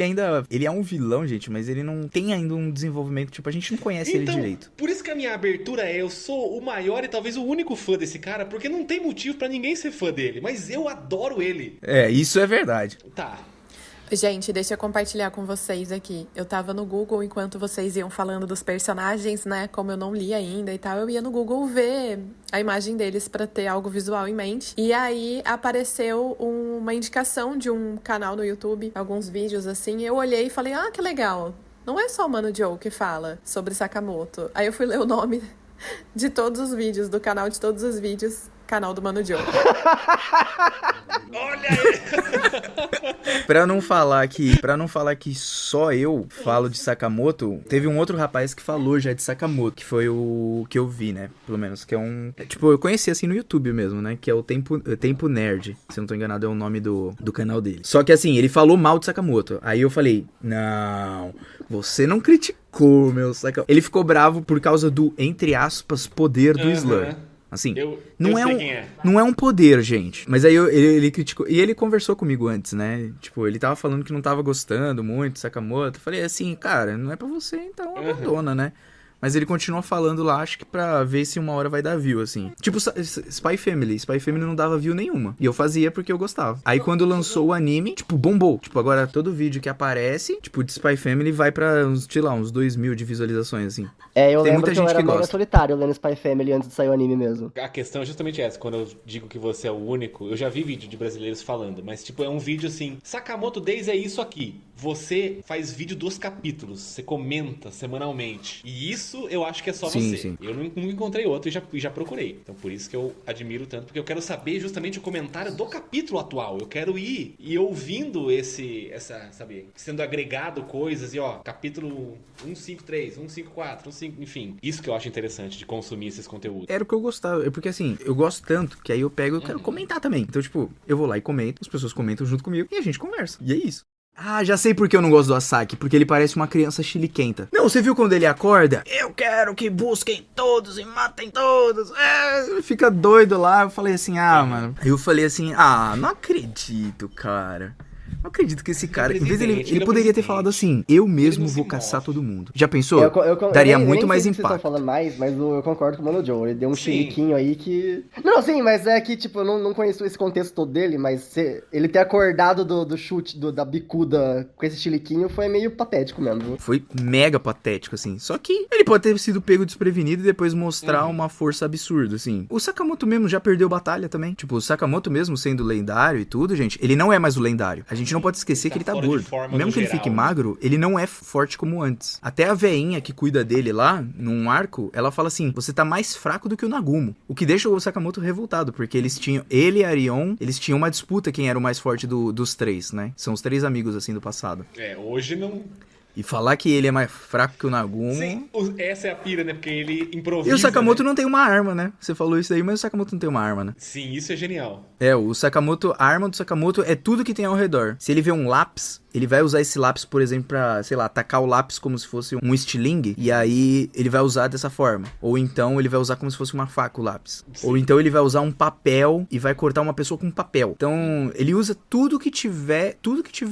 ele é um vilão, gente, mas ele não tem ainda um desenvolvimento, tipo, a gente não conhece ele direito. Por isso que a minha abertura eu sou o maior e talvez o único fã desse cara, porque não tem motivo pra ninguém ser fã dele, mas eu adoro ele. Isso é verdade. Tá. Gente, deixa eu compartilhar com vocês aqui. Eu tava no Google enquanto vocês iam falando dos personagens, né? Como eu não li ainda e tal, eu ia no Google ver a imagem deles pra ter algo visual em mente. E aí apareceu uma indicação de um canal no YouTube, alguns vídeos assim. Eu olhei e falei, que legal. Não é só o Mano Joe que fala sobre Sakamoto. Aí eu fui ler o nome de todos os vídeos, do canal de todos os vídeos. Canal do Mano Joe. Olha aí! Pra não falar que só eu falo de Sakamoto, teve um outro rapaz que falou já de Sakamoto, que foi o que eu vi, né? Pelo menos, que é um... Tipo, eu conheci assim no YouTube mesmo, né? Que é o Tempo Nerd. Se eu não tô enganado, é o nome do canal dele. Só que assim, ele falou mal de Sakamoto. Aí eu falei, não, você não criticou, meu Sakamoto. Ele ficou bravo por causa do, entre aspas, poder do Slur. Assim, não é um poder, gente. Mas aí ele criticou. E ele conversou comigo antes, né? Tipo, ele tava falando que não tava gostando muito de Sakamoto. Eu falei assim, cara, não é pra você, então abandona, né? Mas ele continua falando lá, acho que pra ver se uma hora vai dar view, assim. Tipo, Spy Family. Spy Family não dava view nenhuma. E eu fazia porque eu gostava. Aí quando lançou o anime, tipo, bombou. Tipo, agora todo vídeo que aparece, tipo, de Spy Family vai pra, sei lá, uns 2.000 de visualizações, assim. Eu Tem lembro muita que eu gente era que mega gosta. solitário lendo Spy Family antes de sair o anime mesmo. A questão é justamente essa. Quando eu digo que você é o único, eu já vi vídeo de brasileiros falando, mas tipo, é um vídeo assim, Sakamoto Days é isso aqui. Você faz vídeo dos capítulos, você comenta semanalmente. E isso eu acho que é só Sim, você. sim. Eu não encontrei outro e já procurei. Então por isso que eu admiro tanto, porque eu quero saber justamente o comentário do capítulo atual. Eu quero ir e ouvindo sabe, sendo agregado coisas e capítulo 153, 154, 15, enfim. Isso que eu acho interessante de consumir esses conteúdos. Era o que eu gostava, porque assim, eu gosto tanto que aí eu pego e eu quero comentar também. Então, tipo, eu vou lá e comento, as pessoas comentam junto comigo e a gente conversa. E é isso. Já sei por que eu não gosto do Asaki, porque ele parece uma criança chiliquenta. Não, você viu quando ele acorda? Eu quero que busquem todos e matem todos. Ele fica doido lá. Eu falei assim, mano. Eu falei assim, não acredito, cara. Não acredito que esse cara, em vez dele, ele poderia ter falado assim, eu mesmo vou caçar todo mundo. Já pensou? Daria muito mais impacto. Vocês estão falando mais, mas eu concordo com o Mano Joe. Ele deu um chiliquinho aí que... Não, sim, mas é que, tipo, eu não conheço esse contexto todo dele, mas ele ter acordado do chute, da bicuda com esse chiliquinho foi meio patético mesmo, viu? Foi mega patético, assim. Só que ele pode ter sido pego desprevenido e depois mostrar uma força absurda, assim. O Sakamoto mesmo já perdeu batalha também. Tipo, o Sakamoto mesmo sendo lendário e tudo, gente, ele não é mais o lendário. A gente não pode esquecer que ele tá gordo. Mesmo que ele fique magro, ele não é forte como antes. Até a veinha que cuida dele lá, num arco, ela fala assim, você tá mais fraco do que o Nagumo. O que deixa o Sakamoto revoltado, porque ele e Arion, eles tinham uma disputa quem era o mais forte dos três, né? São os três amigos, assim, do passado. Hoje não... E falar que ele é mais fraco que o Nagumo... Sim, essa é a pira, né? Porque ele improvisa. E o Sakamoto, né? não tem uma arma, né? Você falou isso aí, mas o Sakamoto não tem uma arma, né? Sim, isso é genial. O Sakamoto, a arma do Sakamoto é tudo que tem ao redor. Se ele vê um lápis, ele vai usar esse lápis, por exemplo, pra, sei lá, atacar o lápis como se fosse um estilingue, e aí ele vai usar dessa forma. Ou então ele vai usar como se fosse uma faca o lápis. Sim. Ou então ele vai usar um papel e vai cortar uma pessoa com um papel. Então, ele usa tudo que tiver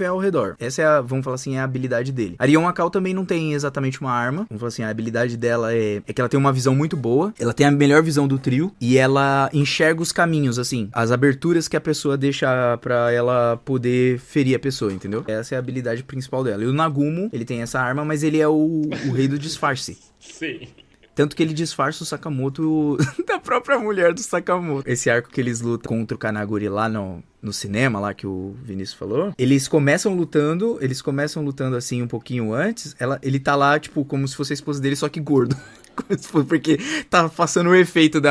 ao redor. Essa é a, vamos falar assim, é a habilidade dele. A Rion Akal também não tem exatamente uma arma. Vamos falar assim, a habilidade dela é que ela tem uma visão muito boa, ela tem a melhor visão do trio, e ela enxerga os caminhos, assim, as aberturas que a pessoa deixa pra ela poder ferir a pessoa, entendeu? Essa é a habilidade principal dela. E o Nagumo, ele tem essa arma, mas ele é o rei do disfarce. Sim. Tanto que ele disfarça o Sakamoto da própria mulher do Sakamoto. Esse arco que eles lutam contra o Kanaguri lá no cinema, lá que o Vinícius falou, eles começam lutando assim um pouquinho antes, ele tá lá, tipo, como se fosse a esposa dele, só que gordo. Porque tá passando o efeito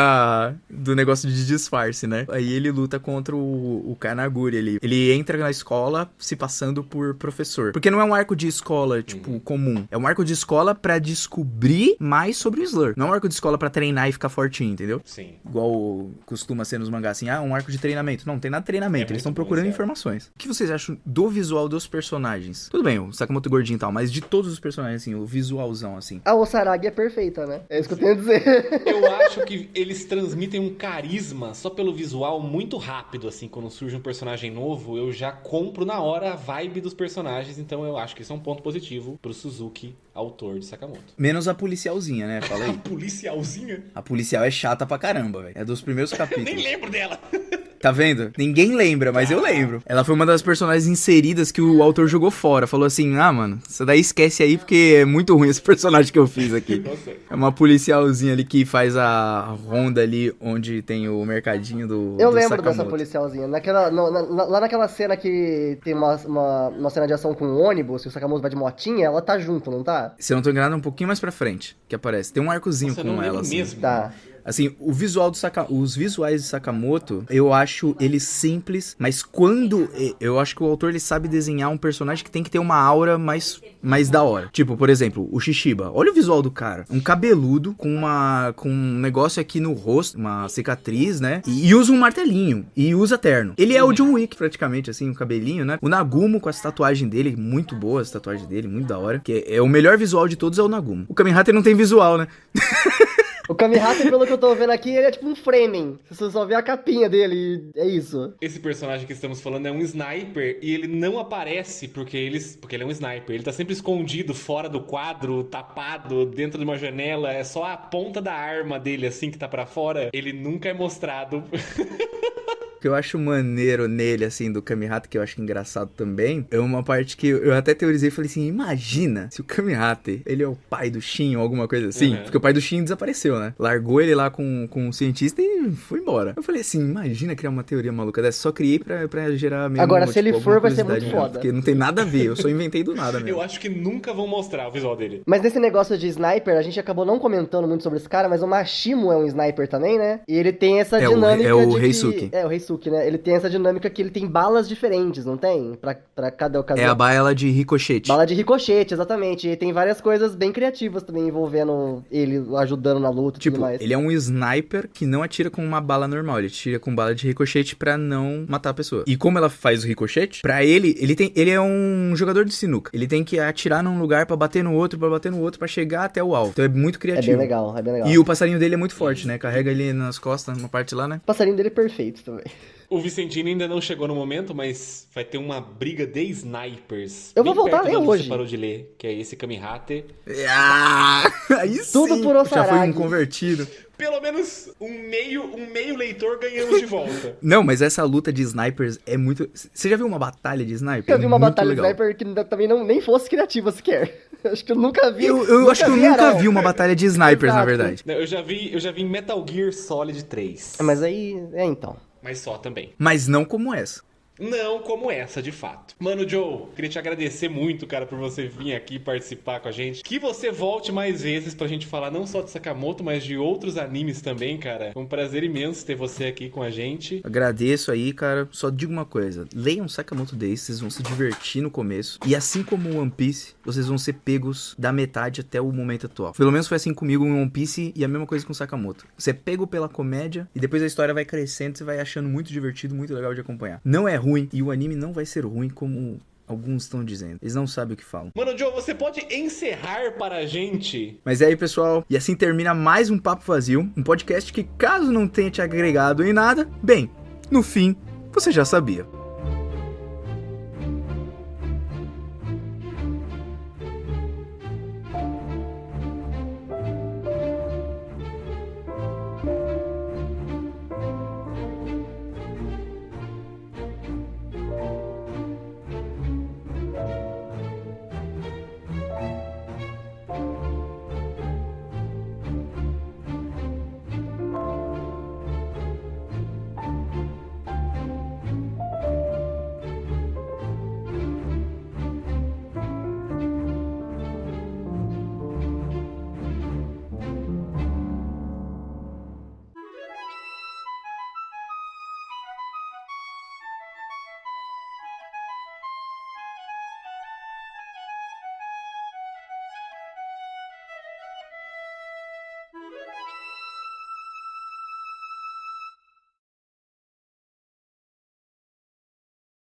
do negócio de disfarce, né? Aí ele luta contra o Kanaguri. Ele entra na escola se passando por professor. Porque não é um arco de escola, tipo, comum. É um arco de escola pra descobrir mais sobre o Slur. Não é um arco de escola pra treinar e ficar fortinho, entendeu? Sim. Igual costuma ser nos mangás, assim, um arco de treinamento. Não, tem nada de treinamento. Eles estão procurando informações. O que vocês acham do visual dos personagens? Tudo bem, o Sakamoto gordinho e tal, mas de todos os personagens, assim, o visualzão, assim. A Osaragi é perfeita, né? É isso que eu tenho a dizer. Eu acho que eles transmitem um carisma só pelo visual muito rápido, assim. Quando surge um personagem novo, eu já compro na hora a vibe dos personagens. Então eu acho que isso é um ponto positivo pro Suzuki, autor de Sakamoto. Menos a policialzinha, né? Fala A aí. policialzinha? A policial é chata pra caramba, velho. É dos primeiros capítulos. Nem lembro dela. Tá vendo? Ninguém lembra, mas eu lembro. Ela foi uma das personagens inseridas que o autor jogou fora. Falou assim, mano, isso daí esquece aí porque é muito ruim esse personagem que eu fiz aqui. É uma policialzinha ali que faz a ronda ali onde tem o mercadinho do Eu do lembro Sakamoto. dessa policialzinha. Lá naquela cena que tem uma cena de ação com um ônibus, que o Sakamoto vai de motinha, ela tá junto, não tá? Se eu não tô enganado, é um pouquinho mais pra frente que aparece. Tem um arcozinho Nossa, eu não com ela, lembro assim. mesmo. Tá. Assim, os visuais de Sakamoto, eu acho eles simples, mas eu acho que o autor ele sabe desenhar um personagem que tem que ter uma aura mais da hora. Tipo, por exemplo, o Shishiba. Olha o visual do cara. Um cabeludo com um negócio aqui no rosto, uma cicatriz, né? E usa um martelinho. E usa terno. Ele é o John Wick, praticamente, assim, um cabelinho, né? O Nagumo com essa tatuagem dele, muito boa essa tatuagem dele, muito da hora. Que é o melhor visual de todos é o Nagumo. O Kamen Rider não tem visual, né? O Kamihata, pelo que eu tô vendo aqui, ele é tipo um framing. Você só vê a capinha dele, é isso. Esse personagem que estamos falando é um sniper e ele não aparece porque ele é um sniper. Ele tá sempre escondido fora do quadro, tapado, dentro de uma janela. É só a ponta da arma dele, assim, que tá pra fora. Ele nunca é mostrado. O que eu acho maneiro nele, assim, do Kamihata, que eu acho engraçado também, é uma parte que eu até teorizei e falei assim, imagina se o Kamihata, ele é o pai do Shin ou alguma coisa assim, porque o pai do Shin desapareceu, né? Largou ele lá com um cientista e foi embora. Eu falei assim, imagina criar uma teoria maluca dessa, só criei pra gerar mesmo, Agora, se ele alguma for, vai ser curiosidade muito mesmo, foda. porque não tem nada a ver, eu só inventei do nada mesmo. Eu acho que nunca vão mostrar o visual dele. Mas nesse negócio de sniper, a gente acabou não comentando muito sobre esse cara, mas o Mashimo é um sniper também, né? E ele tem essa dinâmica o de Reisuke. É, o Reisuke, né? Ele tem essa dinâmica que ele tem balas diferentes, não tem? Pra cada ocasião. É a bala de ricochete. Bala de ricochete, exatamente. E tem várias coisas bem criativas também envolvendo ele ajudando na luta e Tipo, tudo mais. ele é um sniper que não atira com uma bala normal, ele atira com bala de ricochete pra não matar a pessoa. E como ela faz o ricochete, pra ele é um jogador de sinuca. Ele tem que atirar num lugar pra bater no outro, pra chegar até o alvo. Então é muito É criativo. bem legal, é bem legal. E o passarinho dele é muito forte, né? Carrega ele nas costas, numa parte lá, né? O passarinho dele é perfeito também. O Vicentino ainda não chegou no momento, mas vai ter uma briga de snipers. Eu vou bem voltar a perto ler de onde hoje. Você parou de ler, que é esse Kamihate. Aí Tudo sim, por já foi Osaragi. um convertido. Pelo menos um meio leitor ganhamos de volta. Não, mas essa luta de snipers é muito... Você já viu uma batalha de sniper? Eu vi uma Muito batalha legal. de sniper que também nem fosse criativa sequer. Acho que eu nunca vi. Eu acho que eu nunca vi uma batalha de snipers, na Exato. verdade. Não, eu já vi em Metal Gear Solid 3. Mas aí, então. Mas só também. Mas não como essa. Não como essa, de fato. Mano, Joe, queria te agradecer muito, cara, por você vir aqui participar com a gente. Que você volte mais vezes pra gente falar não só de Sakamoto, mas de outros animes também, cara. É um prazer imenso ter você aqui com a gente. Agradeço aí, cara. Só digo uma coisa. Leiam Sakamoto Days, vocês vão se divertir no começo. E assim como o One Piece, vocês vão ser pegos da metade até o momento atual. Pelo menos foi assim comigo em One Piece e a mesma coisa com Sakamoto. Você é pego pela comédia e depois a história vai crescendo, você vai achando muito divertido, muito legal de acompanhar. Não é ruim e o anime não vai ser ruim como Alguns estão dizendo. Eles não sabem o que falam. Mano Joe, você pode encerrar para a gente? Mas é aí, pessoal. E assim termina mais um Papo Vazio. Um podcast que, caso não tenha te agregado em nada, bem, no fim, você já sabia.